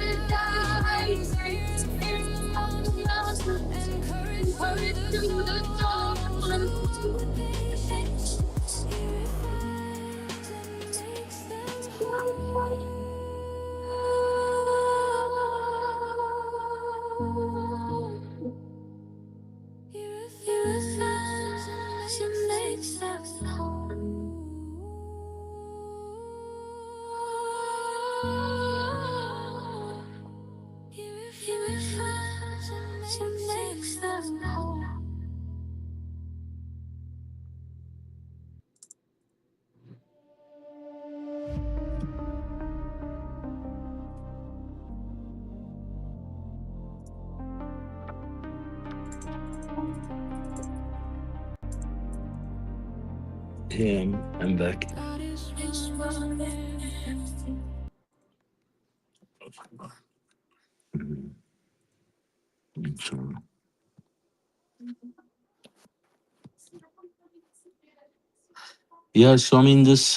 it die. Spirit on the mountains, encourage through the dawn. With patience, he refines and makes them whole. He refines and makes them whole. He refines and makes them whole. Yeah, I'm back. God is one everything. So, yeah, so I mean, this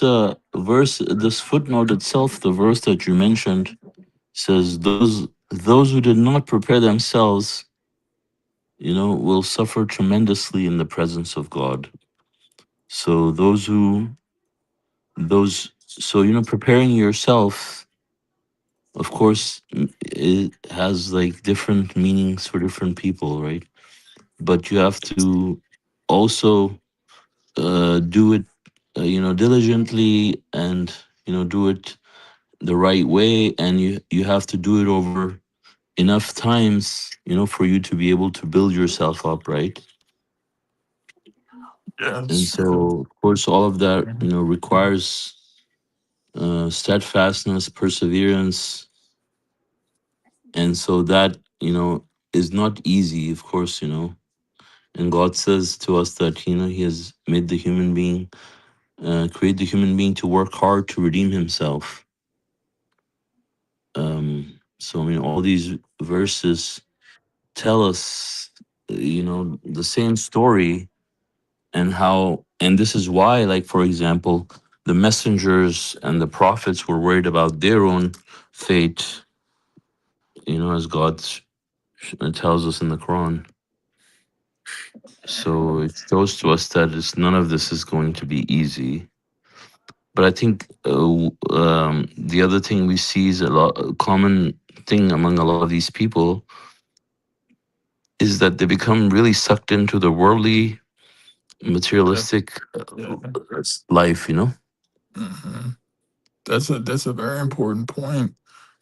verse, this footnote itself, the verse that you mentioned, says those who did not prepare themselves, will suffer tremendously in the presence of God. So preparing yourself, of course, it has like different meanings for different people, right? But you have to also do it diligently, and do it the right way, and you have to do it over enough times, for you to be able to build yourself up, right? And Yes. so, of course, all of that, requires steadfastness, perseverance, and so that, is not easy, of course, and God says to us that, He has made the human being, create the human being to work hard to redeem himself. So, I mean, all these verses tell us, the same story, and this is why, like, for example, the messengers and the prophets were worried about their own fate, as God tells us in the Quran. So it shows to us that none of this is going to be easy. But I think the other thing we see is a common thing among a lot of these people is that they become really sucked into the worldly, Yeah. materialistic Yeah. life. Hmm. That's a very important point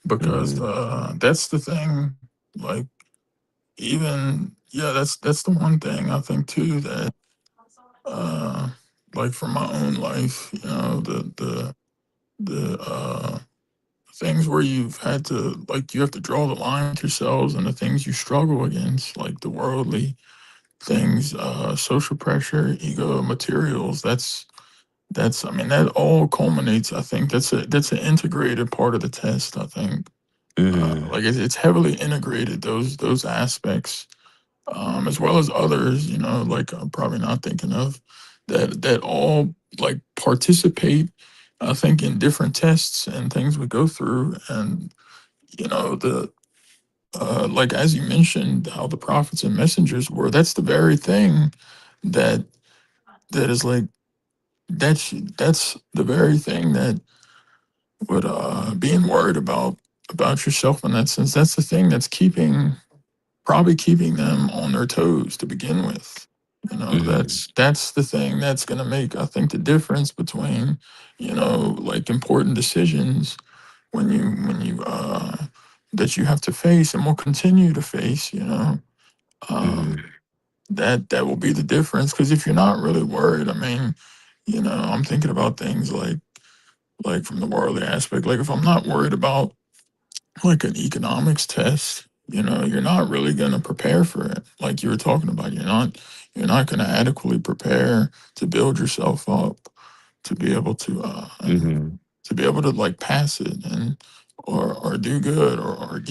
because Hmm. that's the thing. Like, even, yeah, that's the one thing I think too that uh like from my own life, the things where you've had to, like, you have to draw the line with yourselves and the things you struggle against, like the worldly things, social pressure, ego, materials. That's, I mean, that all culminates. I think that's an integrated part of the test. I think, Hmm. like, it's heavily integrated, those aspects, as well as others. Like, I'm probably not thinking of that all, like, participate. I think in different tests and things we go through, and the like, as you mentioned, how the prophets and messengers were. That's the very thing that that is like that's the very thing that would being worried about yourself in that sense. That's the thing that's probably keeping them on their toes to begin with. Hmm. That's the thing that's going to make, I think, the difference between, like, important decisions when you that you have to face and will continue to face. Um, Hmm. that will be the difference. Because if you're not really worried, I mean, I'm thinking about things like from the worldly aspect. Like, if I'm not worried about, like, an economics test, you're not really going to prepare for it. Like you were talking about, you're not going to adequately prepare to build yourself up to be able Hmm. to be able to, like, pass it, and or do good, or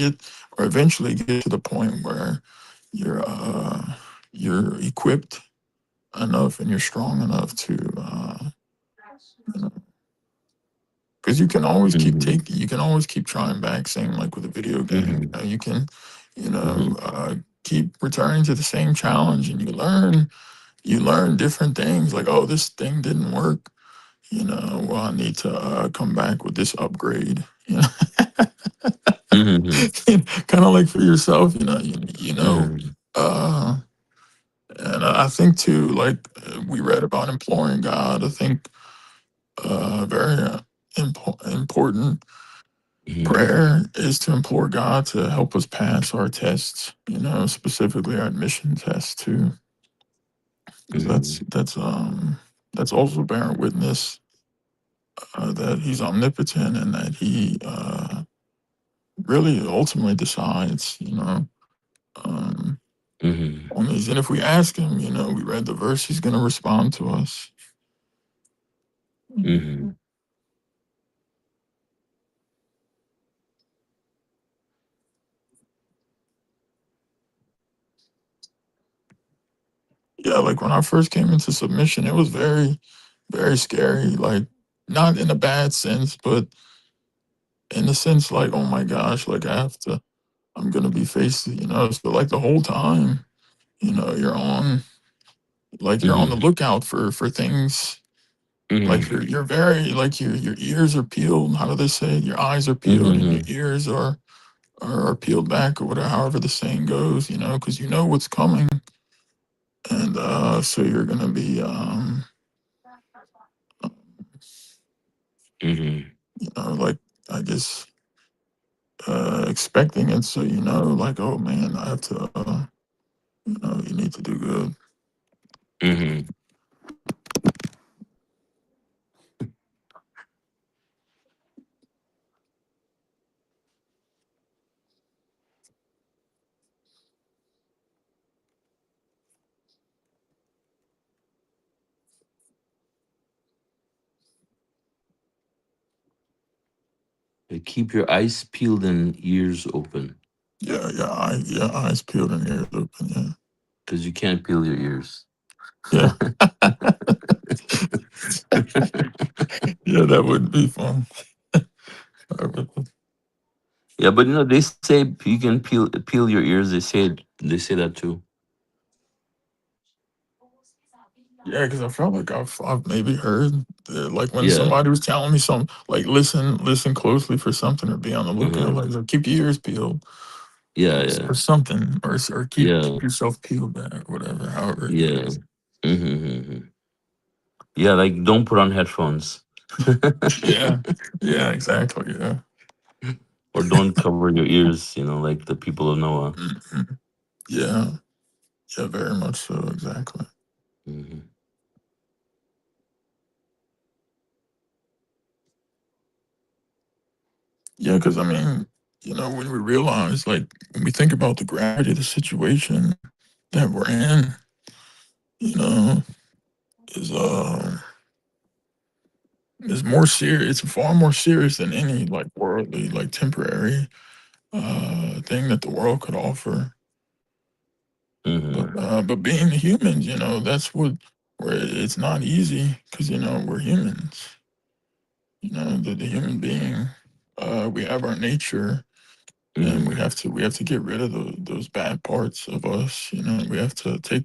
eventually get to the point where you're uh you're equipped enough and you're strong enough to you know, because Hmm. you can always keep trying back. Same like with a video game. Hmm. You can, Hmm. keep returning to the same challenge, and you learn different things. Like, oh, this thing didn't work. Well, I need to come back with this upgrade. Hmm. Kind of like for yourself. Hmm. Uh, and I think too, like, we read about imploring God. I think very important Hmm. prayer is to implore God to help us pass our tests, specifically our admission tests too, because Hmm. that's also bearing witness that He's omnipotent and that He really ultimately decides, um, Hmm. on these. And if we ask Him, we read the verse, He's going to respond to us. Hmm. Yeah, like when I first came into submission, it was very, very scary. Like, not in a bad sense, but in the sense, like, oh my gosh, like, I'm gonna be facing, so, like, the whole time, you're on, like, you're on the Hmm. lookout for things. Like, Hmm. you're very, like, your ears are peeled. How do they say it? Your eyes are peeled and your Hmm. ears are peeled back, or whatever, however the saying goes, because you know what's coming. And so you're gonna be Mm-hmm. Like I guess expecting it, so like, oh man, I have to, you need to do good. Mm-hmm. Keep your eyes peeled and ears open, Yeah, eyes peeled and ears open. Yeah, because you can't peel your ears. yeah, yeah. That would be fun. Yeah, but they say you can peel your ears. They say that too. Yeah, because I felt like I've maybe heard like when Yeah. somebody was telling me something, like listen closely for something or be on the lookout, Uh-huh. like keep your ears peeled Yeah, or yeah, something, or yeah, keep yourself peeled back, whatever, however it yeah. is. Mm-hmm. Yeah, like don't put on headphones. Yeah, yeah, exactly. Yeah, Or don't cover your ears, like the people of Noah. Mhm. Yeah, yeah, very much so, exactly. Hmm. Yeah, because I mean, when we realize, like, when we think about the gravity of the situation that we're in, you know, is is more serious. It's far more serious than any like worldly, like temporary thing that the world could offer. Hmm. But being humans, that's where it's not easy because we're humans. The human being, we have our nature, and Hmm. we have to get rid of those bad parts of us. We have to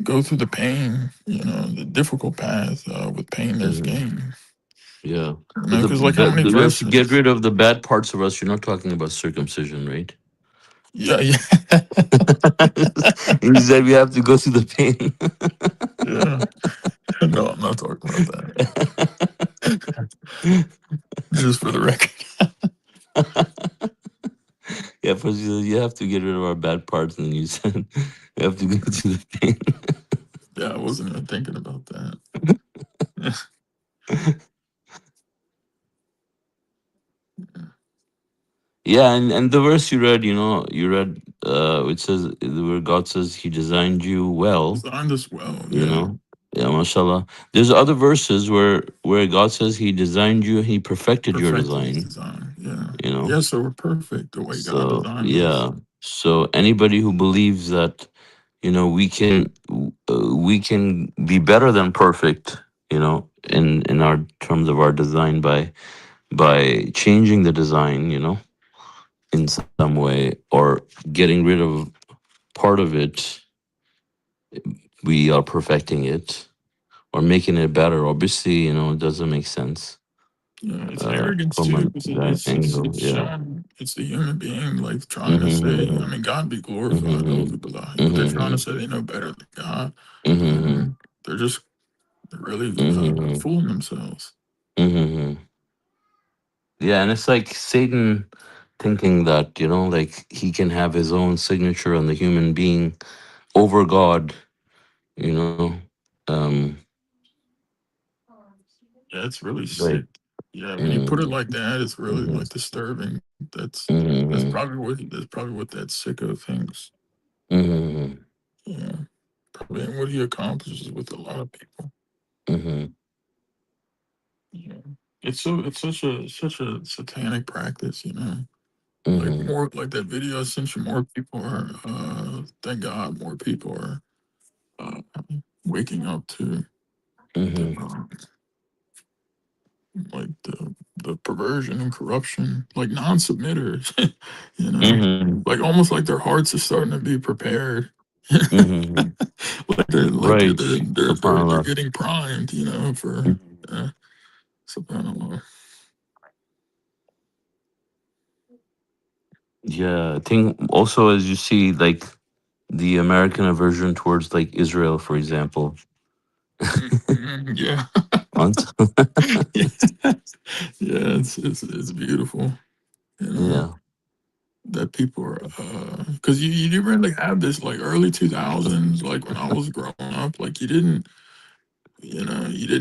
go through the pain. The difficult path. With pain, there's Hmm. gain. Yeah. But Because like how many we have to get verses? rid of the bad parts of us. You're not talking about circumcision, right? Yeah, yeah, You said we have to go through the pain. yeah. No, I'm not talking about that. Just for the record. Yeah, first you have to get rid of our bad parts, and then you said we have to go through the pain. Yeah, I wasn't even thinking about that. Yeah, and the verse you read, it says where God says He designed you well. Designed us well, You yeah. know, yeah, mashallah. There's other verses where God says He designed you, He perfected your Perfected his design. design, yeah. You know, Yeah, so we're perfect the way God so designed us. yeah. So anybody who believes that we can be better than perfect, in our terms of our design by changing the design, in some way, or getting rid of part of it, we are perfecting it or making it better. Obviously, it doesn't make sense Yeah, it's arrogance from too, because that angle. it's Yeah. showing it's the human being like trying to say, I Mm-hmm. mean, God be glorified, Mm-hmm. but they're trying to Mm-hmm. say they know better than God. Mm-hmm. And they're just really Mm-hmm. fooling themselves. Mm-hmm. Yeah, and it's like Satan thinking that, like he can have his own signature on the human being over God, you know. Um, Yeah, it's really like, sick. Yeah, when you put it mm, like that, it's really mm-hmm, like disturbing. That's mm-hmm, probably what that sicko thinks. mm-hmm, Yeah, probably and what he accomplishes with a lot of people. mm-hmm, Yeah, it's such a satanic practice. Like mm-hmm, more like that video I sent you. More people are thank God more people are uh, waking up to the mm-hmm, like the perversion and corruption, like non-submitters, you know, mm-hmm. like almost like their hearts are starting to be prepared. Mm-hmm. Like they're like they're Right. they're they're they're, they're Subhanallah. getting primed, for uh, subhanallah. Yeah, I think also as you see, like the American aversion towards like Israel, for example. Mhm, yeah, Once. Yeah, yeah, it's beautiful. You know Yeah. that people are because you didn't really have this like early 2000s, like when I was growing up, like you didn't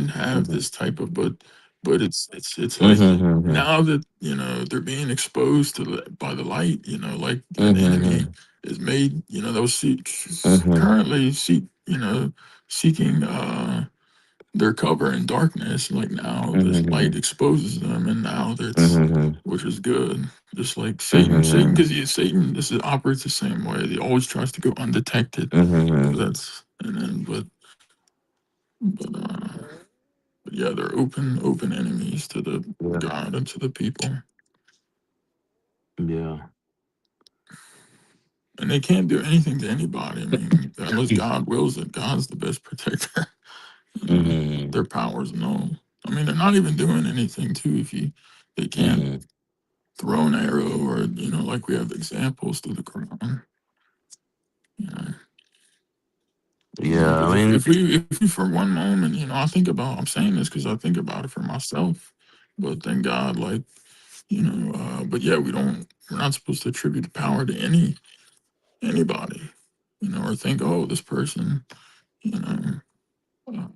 have Mhm. this type of but it's like Mhm. now that they're being exposed to by the light, like an enemy Mhm. is made, those Mhm. currently seeking their cover in darkness, like now this light Mhm. exposes them, and now that's Mhm. which is good. Just like Satan, Mhm. because Satan, this is operates the same way. He always tries to go undetected. So Mhm. that's and then, but but yeah, they're open enemies to the Yeah. God and to the people, Yeah. and they can't do anything to anybody. I mean, unless God wills it. God's the best protector. Mhm. Their powers null. I mean, they're not even doing anything too. If they can't Mhm. throw an arrow, or like we have examples through the Quran. You know, Yeah. because I mean. if we for one moment, I think about. I'm saying this because I think about it for myself. But thank God, like but yeah, we're not supposed to attribute the power to anybody, or think, oh, this person, you know, uh,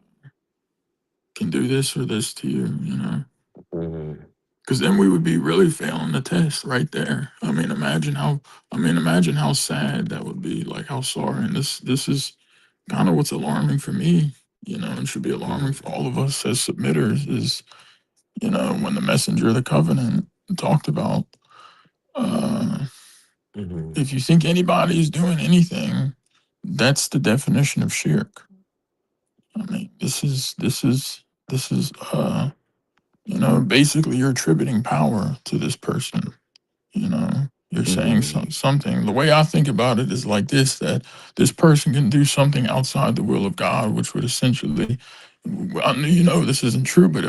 can do this or this to you, Mhm. because then we would be really failing the test right there. Imagine how sad that would be, like how sorry. And this is kind of what's alarming for me, and should be alarming Mhm. for all of us as submitters is, when the messenger of the covenant talked about, uh, Mhm. if you think anybody is doing anything, that's the definition of shirk. I mean, this is basically you're attributing power to this person. You're saying Mhm. something. The way I think about it is like this: that this person can do something outside the will of God, which would essentially, I know this isn't true, but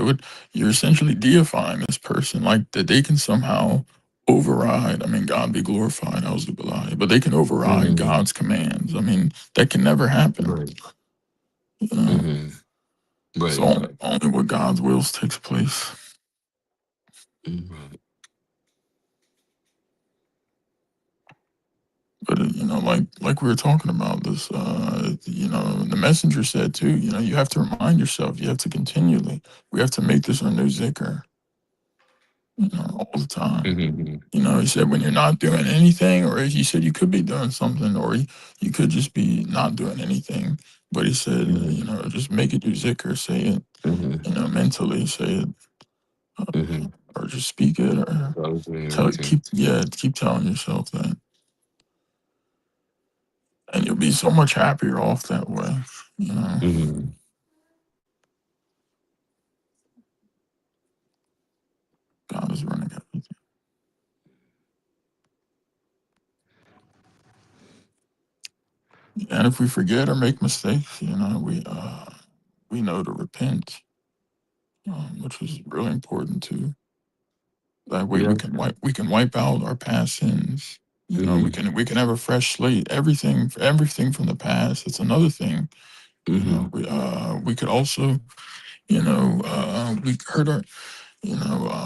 you're essentially deifying this person, like that they can somehow override. I mean, God be glorified, Auzubillah, but they can override Mhm. God's commands. I mean, that can never happen. Right. You know, Mhm. so Right. only what God's wills takes place. Mhm. But like we were talking about this, the messenger said too. You have to remind yourself. You have to continually. We have to make this a new zikr. All the time. Mhm. He said when you're not doing anything, or he said you could be doing something, or you could just be not doing anything. But he said, Mhm. just make it your zikr. Say it, Mhm. mentally. Say it, Mhm. or just speak it, or That was really everything. keep telling yourself that, and you'll be so much happier off that way. You know. Mhm. God is running everything. And if we forget or make mistakes, we know to repent, which is really important too. That way Yeah. we can wipe out our past sins. Mhm. We can have a fresh slate. Everything from the past. It's another thing. Mhm. We could also we hurt our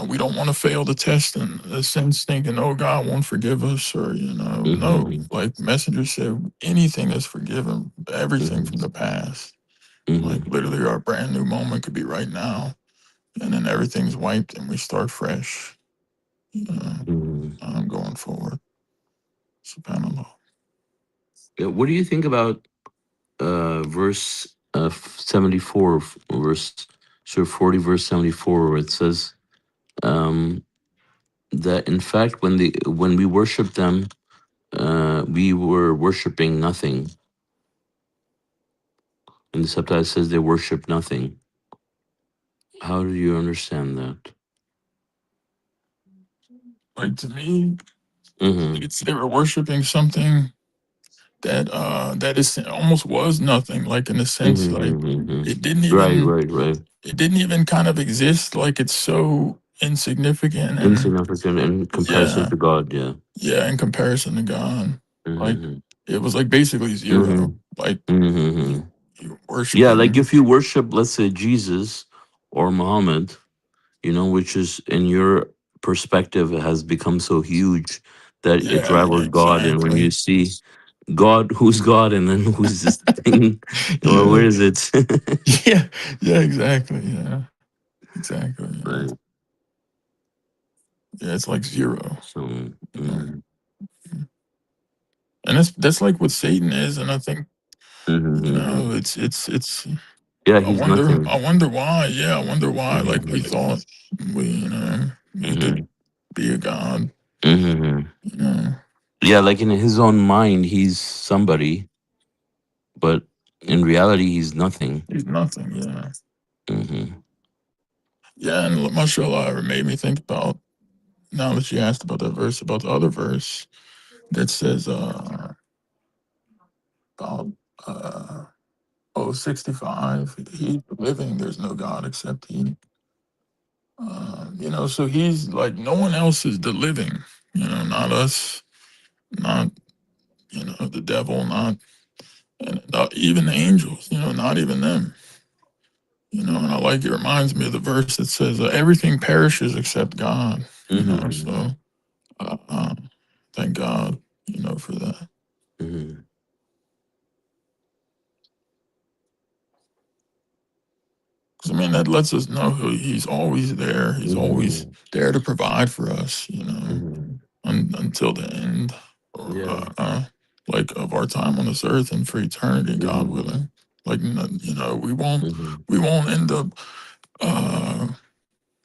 we don't want to fail the test and the sense thinking, oh, God won't forgive us, or, no, Mhm. like Messenger said, anything is forgiven, everything Mhm. from the past. Like Mhm. literally our brand new moment could be right now, and then everything's wiped and we start fresh. Mhm. I'm going forward. SubhanAllah. Yeah, what do you think about verse 74, verse so 40, verse 74, where it says um, that in fact when we worship them, we were worshiping nothing. And the subtitle says they worship nothing. How do you understand that? Like to me, Mm-hmm. they were worshiping something that is almost was nothing. Like in a sense, Mm-hmm. like Mm-hmm. it didn't Right, even right, right. it didn't even kind of exist. Like it's so insignificant, and Insignificant in comparison yeah, to God, yeah. yeah, in comparison to God, like Mm-hmm. it was like basically zero. Mm-hmm. Like Mm-hmm. you Yeah, like worshiping. if you worship, let's say Jesus, or Muhammad, which is in your perspective has become so huge that it Yeah, rivals God. And when you exactly. see God, who's God, and then who's this thing, or where Yeah, is it? yeah, yeah, exactly. Yeah, exactly. Yeah, Right. yeah, it's like zero. So, You know, and that's like what Satan is, and I think mhm. it's. Yeah, I he's wonder. nothing. I wonder why. Yeah, I wonder why. Like we Mhm. thought we could Mhm. be a god. Mhm. You know, Yeah, like in his own mind, he's somebody, but in reality, he's nothing. he's nothing. Yeah, Hmm. yeah, and mashallah, it made me think about now that you asked about that verse, about the other verse that says about uh 65. He's living. There's no God except he. So he's like no one else is the living. Not us, not the devil, not even the angels. Not even them. And I like it reminds me of the verse that says everything perishes except God. Hmm. So uh, uh, thank God, for that. Hmm. 'Cause, I mean, that lets us know he's always there. He's always Hmm. there to provide for us. Hmm. Until the end, or Yeah. like of our time on this earth and for eternity, God Hmm. willing. Like we won't Hmm. end up uh,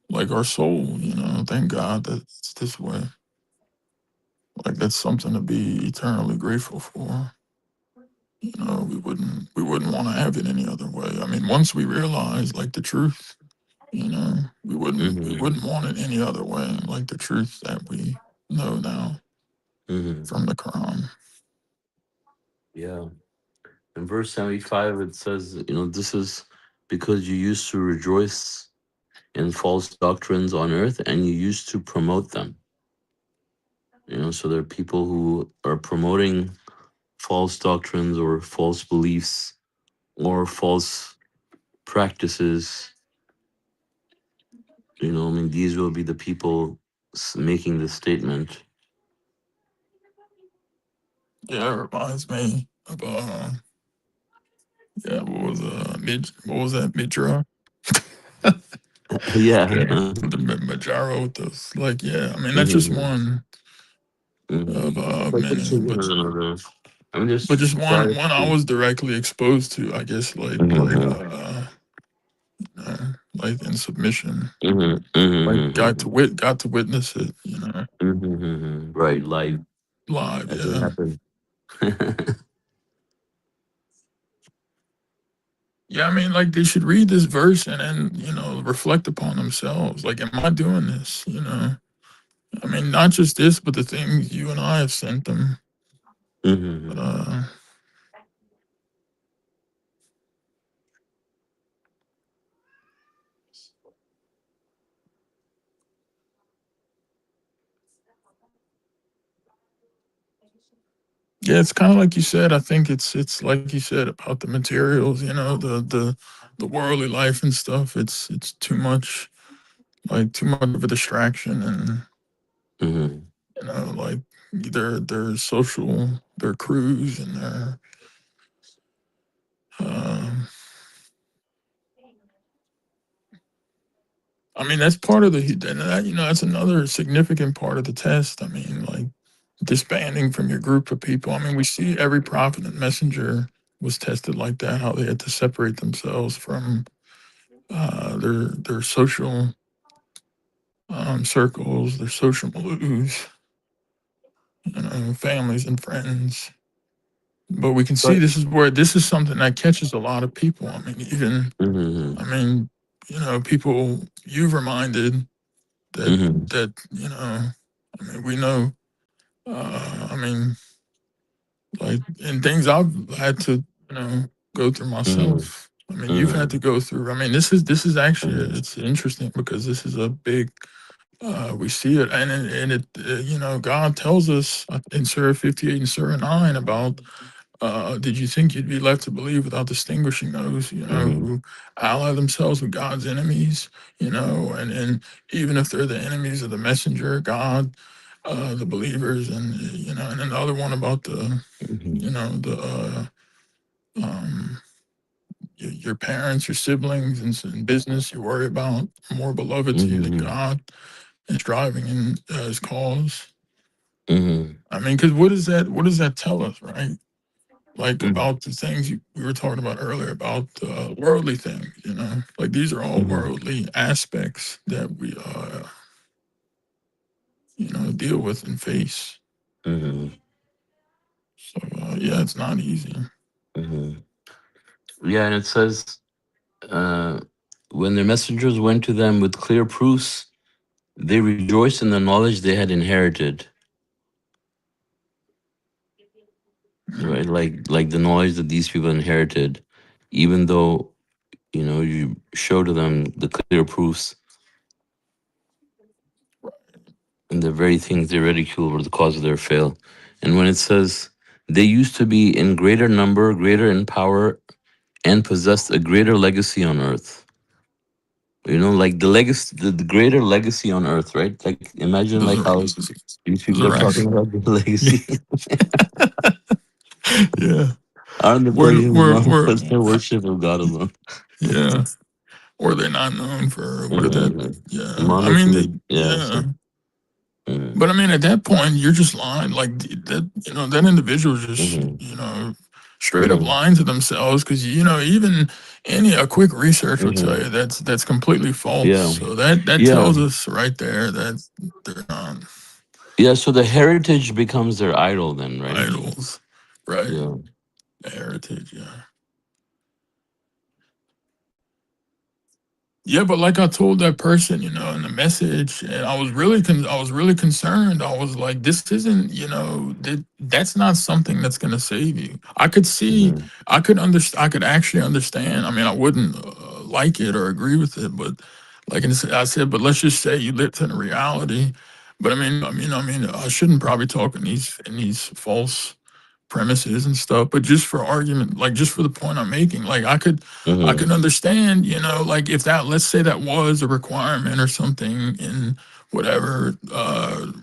like our soul. Thank God that it's this way. Like that's something to be eternally grateful for. We wouldn't want to have it any other way. I mean, once we realize like the truth, we wouldn't Hmm. want it any other way. Like the truth that we know now Hmm. from the Quran. Yeah. In verse 75, it says, this is because you used to rejoice in false doctrines on earth and you used to promote them. So there are people who are promoting false doctrines or false beliefs or false practices. I mean, these will be the people making the statement. Yeah, it reminds me of yeah, what was that Midra? Yeah. Yeah, the Majaro with those. Like, yeah, I mean that's just Hmm. one Hmm. of Like the many, children and others. I'm but just just trying one I to. was directly exposed to. I guess Mhm, like in submission, mhm, like mhm, got to witness it. right, live Live. as it Yeah, happened. yeah. I mean, like they should read this verse and then reflect upon themselves. Like, am I doing this? I mean, not just this, but the things you and I have sent them. But Mhm, yeah, it's kind of like you said. I think it's like you said about the materials. The worldly life and stuff. It's too much, like too much of a distraction, and mhm. like their social, their crews, and their. Um, I mean, that's part of and that's another significant part of the test. I mean, like disbanding from your group of people. I mean, we see every prophet and messenger was tested like that. How they had to separate themselves from their social circles, their social milieux, families and friends. But we can see But this is something that catches a lot of people. I mean, mhm, I mean, people you've reminded that mhm, I mean, we know. I mean, like, and things I've had to, go through mhm, myself. I mean, you've had to mhm, go through. I mean, this is actually mhm. it's interesting because this is a big. We see it, and it God tells us in Surah 58 and Surah 9 about Did you think you'd be left to believe without distinguishing those, Mm-hmm. who ally themselves with God's enemies, and even if they're the enemies of the messenger, God, the believers, and and another one about the, Mm-hmm. the um, your parents, your siblings, and business you worry about more beloved to you than Mm-hmm. God and striving in His cause. Mm-hmm. I mean, because what does that tell us, right? Like Mm-hmm. about the things we were talking about earlier about worldly things, like these are all Mm-hmm. worldly aspects that we deal with and face. Mm-hmm. So yeah, it's not easy. Mm-hmm. Yeah, and it says, uh, when their messengers went to them with clear proofs, they rejoiced in the knowledge they had inherited. Mm. Right, like the knowledge that these people inherited, even though you show to them the clear proofs, and the very things they ridicule were the cause of their fail. And when it says they used to be in greater number, greater in power, and possessed a greater legacy on earth. Like the legacy, the greater legacy on earth, right? Like imagine Those like are how these those people are are talking actually about the legacy. yeah. Aren't the We're Persians we're known we're for their worship of God alone? yeah. Or they're not known for what is that? Yeah. I mean, Monotheism, yeah. yeah. So, mm, But I mean, at that point, you're just lying. Like that, that individual just, mhm, straight up mhm, lying to themselves because even any a quick research will tell mhm. you that's completely false. Yeah, So that yeah, tells us right there that they're not yeah. So the heritage becomes their idol, then, right? idols, right? Yeah. Heritage, yeah. Yeah, but like I told that person, in the message, and I was really concerned. I was like, this isn't, that's not something that's going to save you. I could see, Mhm, I could actually understand. I mean, I wouldn't like it or agree with it, but like I said, but let's just say you lived in a reality. But I shouldn't probably talk in these false premises and stuff, but just for argument, like just for the point I'm making, like I mhm, could understand, like if that, let's say that was a requirement or something in whatever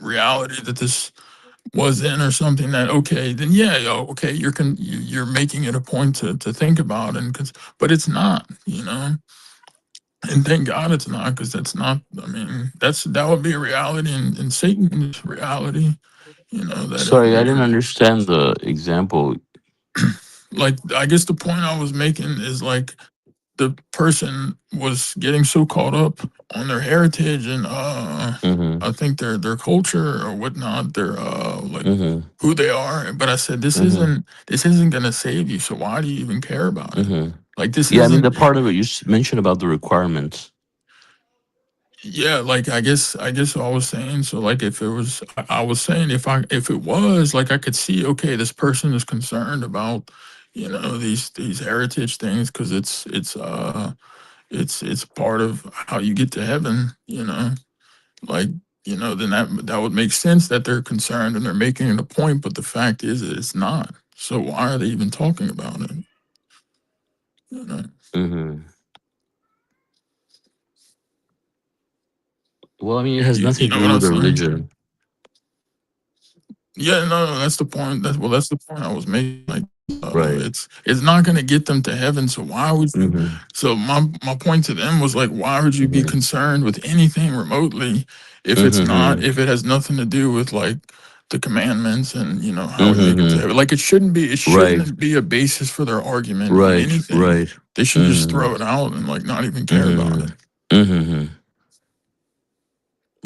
reality that this was in or something, that okay, then yeah, okay, you're making it a point to think about, and but it's not, and thank God it's not, because that's not, I mean, that would be a reality, and Satan's reality, that Sorry, I didn't understand the example. like I guess the point I was making is like the person was getting so caught up on their heritage and Mhm, I think their culture or whatnot, their like mhm, who they are. But I said mhm, this isn't gonna save you. So why do you even care about it? mhm. Like this Yeah, I mean isn't the part of it you mentioned about the requirements. yeah, like I guess what I was saying. So like if it was I was saying if it was like I could see, okay, this person is concerned about, these heritage things because it's part of how you get to heaven, like, then that would make sense that they're concerned and they're making it a point, but the fact is that it's not. So why are they even talking about it? You know, Mhm. Well, I mean, it has you nothing to know what do I'm with saying? religion, Yeah, no, that's the point. That's the point I was making. Like, right? it's not going to get them to heaven. So why would you? Mhm, So my point to them was like, why would you be mhm, concerned with anything remotely mhm, if it has nothing to do with like the commandments and how we make it to mhm. heaven? Like it Right, shouldn't be a basis for their argument on right, anything. right. They should just Mhm, throw it out and like not even care about it. mhm, mhm.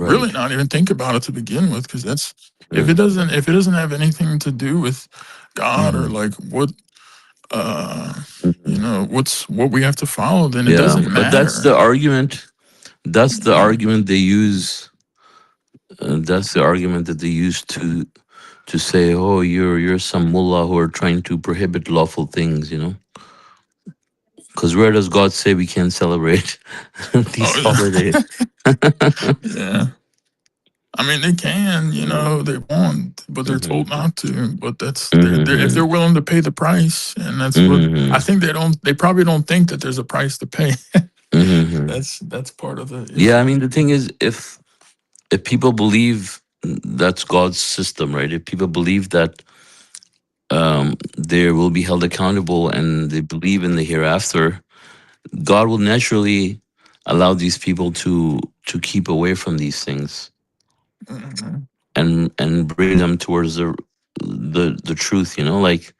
Really Right. not even think about it to begin with, because that's Yeah. if it doesn't have anything to do with God or Mhm, like what uh mhm. what's what we have to follow, then it Yeah, doesn't but that's the matter. argument. That's the Yeah. argument they use. That's the argument that they use to say, "Oh, you're some mullah who are trying to prohibit lawful things." Because where does God say we can't celebrate these Oh holidays? yeah. Yeah. I mean, they can, they want, but they're told Mm-hmm. not to. But they're if Mm-hmm. they're willing to pay the price, and that's what I Mm-hmm. think they don't. They probably don't think that there's a price to pay. Mm-hmm. That's part of the Yeah, I issue. mean the thing is, if people believe that's God's system, right? If people believe that they will be held accountable and they believe in the hereafter, God will naturally allow these people to keep away from these things Mhm. and bring them towards the truth. Like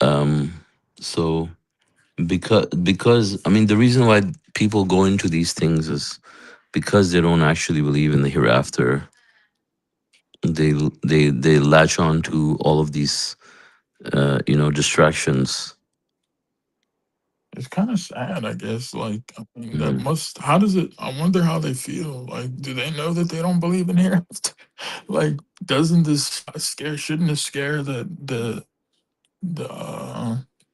um, so because I mean the reason why people go into these things is because they don't actually believe in the hereafter. They latch on to all of these distractions. It's kind of sad, I guess. Like, I mean, that Mhm. must. How does it? I wonder how they feel. Like, do they know that they don't believe in hereafter? Like, doesn't this scare? Shouldn't this scare the?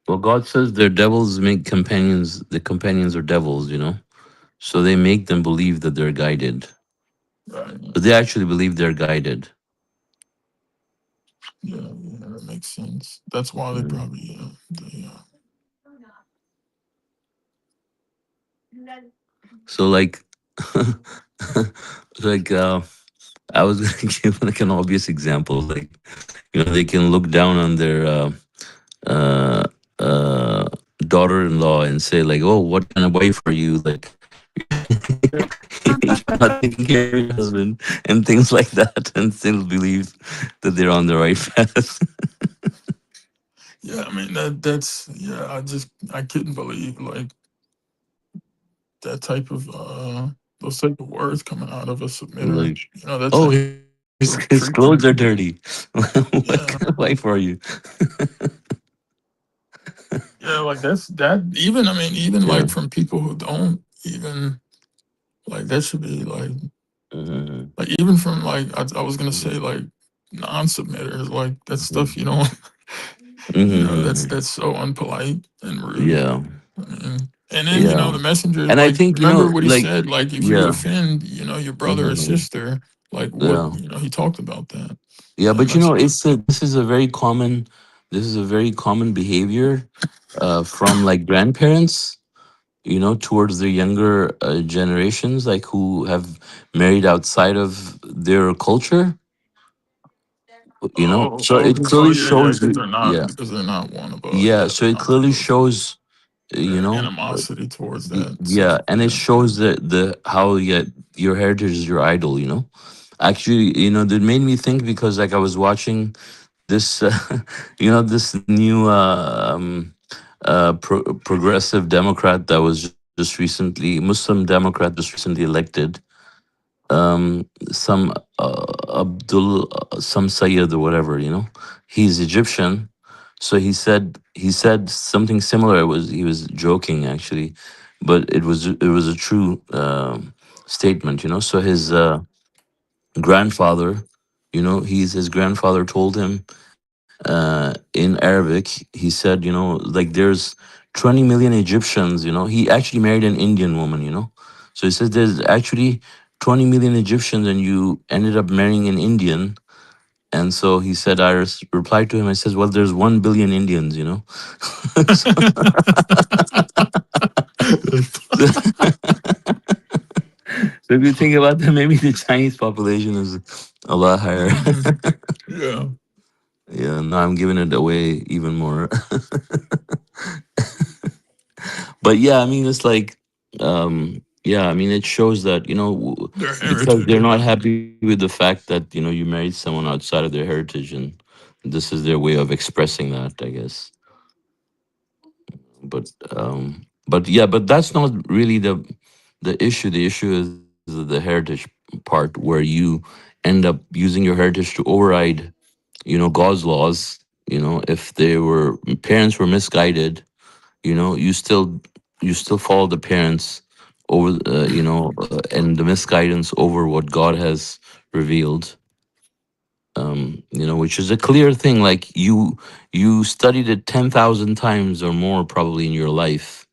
Well, God says their devils make companions. The companions are devils, so they make them believe that they're guided, Right. but they actually believe they're guided. Yeah, yeah, that makes sense. That's why they Mhm. probably they So like, like I was gonna give like an obvious example. Like they can look down on their uh, uh, daughter-in-law and say like, "Oh, what kind of wife are you?" Like, you're not taking care of your husband and things like that, and still believe that they're on the right path. yeah. I mean that's yeah. I couldn't believe like that type of those type of words coming out of a submitter. Like, That oh, type his, of his clothes treatment. are dirty. What Yeah, kind of wife are you? yeah. Like that. Even I mean, even Yeah. like from people who don't even like that should be Mhm. like even from like I was gonna say like non-submitters like that stuff. Mhm. That's so unpolite and rude. Yeah. I mean, and then Yeah. the messenger And I like think, remember what he like, said like if you yeah. offend your brother or Mhm. sister like what Yeah. he talked about that. Yeah, And but that's this is a very common behavior from like grandparents, towards their younger generations, like who have married outside of their culture, So it oh clearly yeah shows you, yeah, because they're not one of yeah. yeah So they're it not one of clearly those groups. shows, Their animosity towards that yeah, and it yeah. shows the how your heritage is your idol. Actually, that made me think because like I was watching this, this new progressive Democrat that was just recently Muslim Democrat just recently elected. Some Abdul, some Sayyid or whatever. He's Egyptian, so he said something similar. He was joking actually, but it was a true statement. So his grandfather, his grandfather told him in Arabic. He said, like there's 20 million Egyptians. He actually married an Indian woman. So he says there's actually 20 million Egyptians, and you ended up marrying an Indian. And so he said, I replied to him. I says, well, there's 1 billion Indians. So, so if you think about that, maybe the Chinese population is a lot higher. Mhm. Yeah, Yeah, no, I'm giving it away even more. But yeah, I mean, it's like, yeah, I mean, it shows that their because heritage. they're not Yeah. happy with the fact that you married someone outside of their heritage, and this is their way of expressing that, I guess. But yeah, but that's not really the issue. The issue is the heritage part, where you end up using your heritage to override God's laws. If they were parents were misguided, you still follow the parents over and the misguidance over what God has revealed, which is a clear thing. Like you studied it 10,000 times or more probably in your life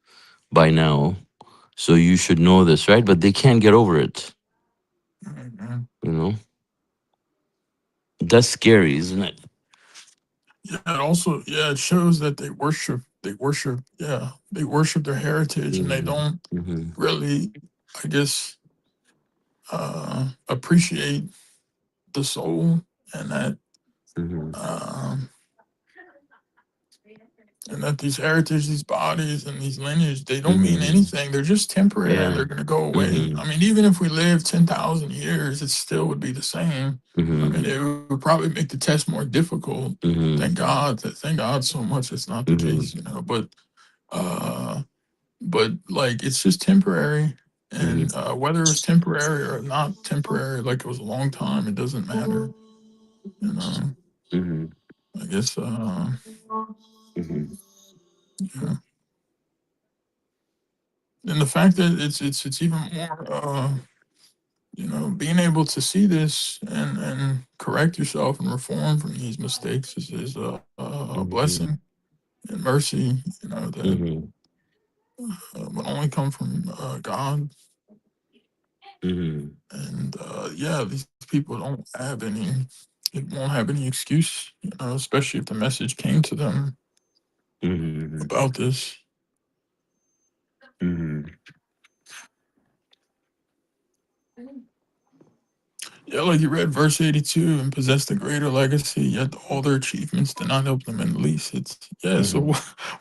by now, so you should know this, right? But they can't get over it, Mhm. you know That's scary, isn't it? Yeah, it also, yeah, it shows that they worship their heritage, and they Mhm. don't Mhm. really, I guess, appreciate the soul, and that Mhm. um, and that these heritage, these bodies, and these lineage, they don't mean Mhm. anything. They're just temporary. Yeah. They're going to go away. I Mhm. mean, even if we live 10,000 years, it still would be the same. I mean, Mhm. it would probably make the test more difficult. Mhm. Thank God so much it's not the Mhm. case, uh, but like it's just temporary. Mhm. And whether it was temporary or not temporary, like it was a long time, it doesn't matter. You know, Mhm. I guess, Mhm. yeah. And the fact that it's even more, being able to see this and correct yourself and reform from these mistakes is a Mhm. blessing and mercy, that Mhm. will only come from God. Mhm. And yeah, these people don't have any, it won't have any excuse, especially if the message came to them Mhm. about this. Mhm. Yeah, like you read verse 82, and possessed a greater legacy, yet all their achievements did not help them in the least. It's, yeah, so Mhm.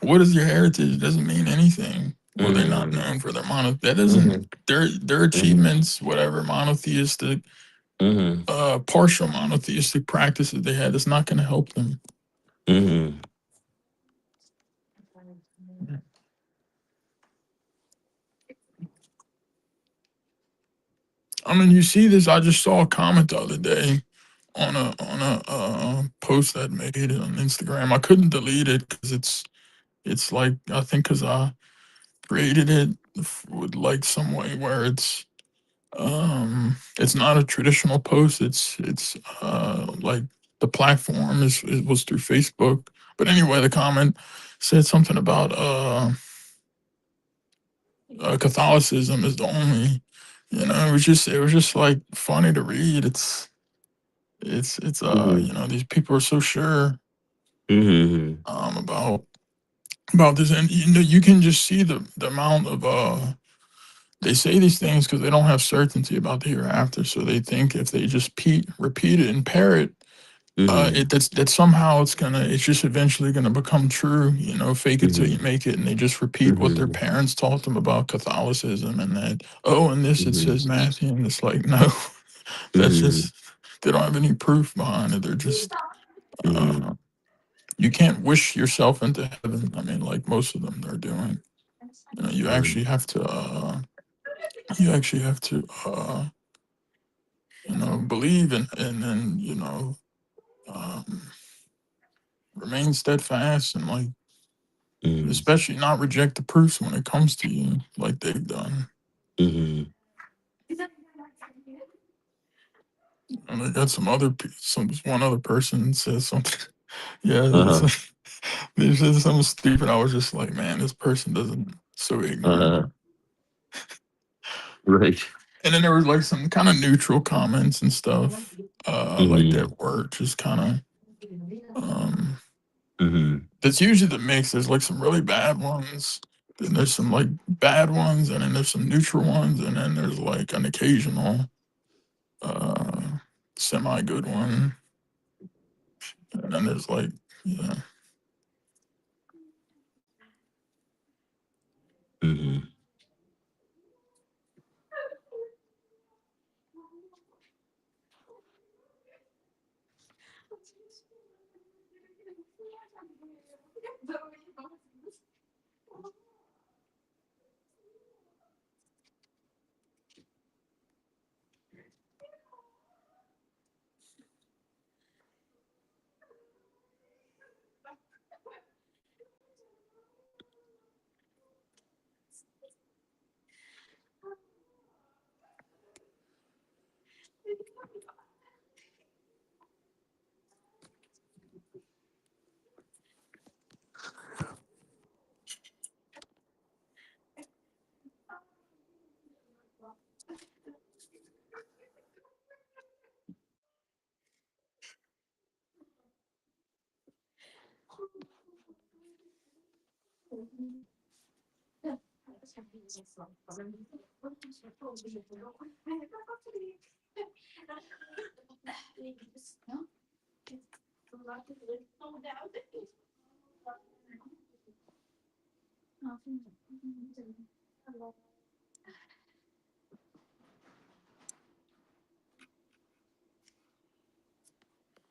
what is your heritage? It doesn't mean anything. Were they not Mhm. known for their that doesn't, Mhm. their Mhm. achievements, whatever monotheistic, Mhm. partial monotheistic practices they had, is not going to help them. Mhm. I mean, you see this. I just saw a comment the other day on a post I made on Instagram. I couldn't delete it because it's like, I think because I created it with like some way where it's not a traditional post. It's like the platform is was through Facebook. But anyway, the comment said something about Catholicism is the only, it was just like funny to read. It's Mhm. these people are so sure Mhm. about this, and you can just see the amount of they say these things because they don't have certainty about the hereafter. So they think if they just repeat it and parrot, Mhm. that somehow it's just eventually gonna become true. Fake it till you Mhm. make it, and they just repeat what their Mhm. parents taught them about Catholicism, and that, oh, and this it Mhm. says Matthew, and it's like, no, that's Mhm. just, they don't have any proof behind it. They're just, uh, Mhm. you can't wish yourself into heaven. I mean, like most of them are doing. You Mhm. actually have to. You actually have to. Believe and um, remain steadfast, and like, Mhm. especially not reject the proofs when it comes to you, like they've done. Mhm. And I got one other person says something. Yeah, Uh-huh. they said something stupid. I was just like, man, this person doesn't, so ignorant. Uh-huh. Right. And then there was like some kind of neutral comments and stuff, like Mhm. that were just kind of, Mhm. that's usually the mix. There's like some really bad ones, then there's some like bad ones, and then there's some neutral ones, and then there's like an occasional uh semi good one, and then there's like, yeah. Mhm.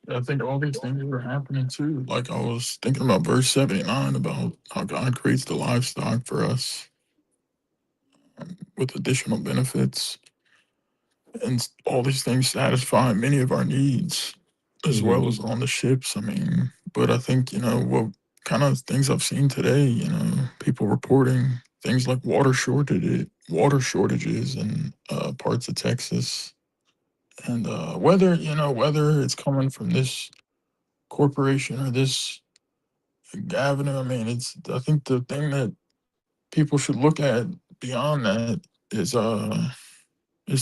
I think all these things were happening too. Like I was thinking about verse 79 about how God creates the livestock for us with additional benefits, and all these things satisfy many of our needs as well as Mm-hmm. on the ships. I mean, but I think, what kind of things I've seen today, people reporting things like water shortages in parts of Texas. And whether it's coming from this corporation or this avenue, I mean, I think the thing that people should look at beyond that is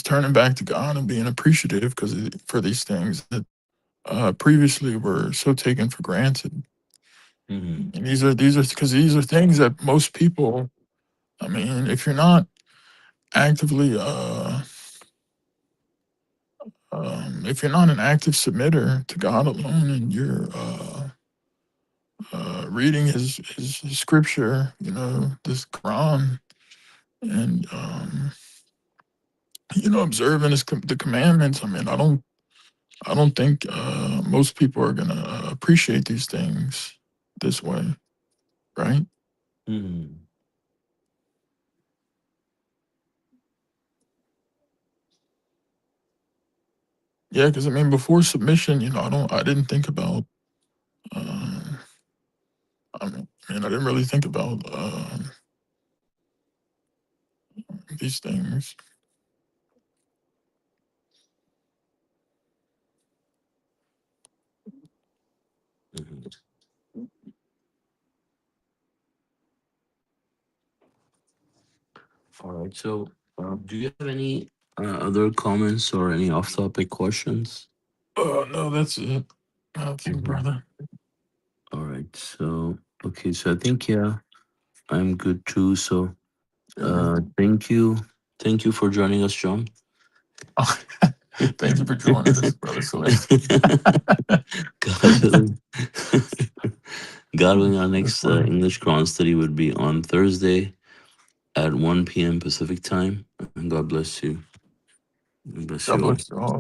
turning back to God and being appreciative because for these things that previously were so taken for granted. Mm-hmm. And these are things that most people. I mean, if you're not an active submitter to God alone, and you're reading his scripture, this Quran, and observing the commandments. I mean, I don't think most people are gonna appreciate these things this way, right? Mm-hmm. Yeah, because I mean, before submission, I didn't think about. Uh, I didn't really think about these things. Mm-hmm. All right. So, do you have any other comments or any off-topic questions? No, that's it. That's it, Mm-hmm. brother. All right. So, okay. So I think yeah, I'm good too. So, thank you for joining us, John. Thank you for joining us, brother Celeste. God willing. God willing, our That's next funny. English Quran study would be on Thursday at 1 p.m. Pacific time. And God bless you. God bless God you all. bless you all.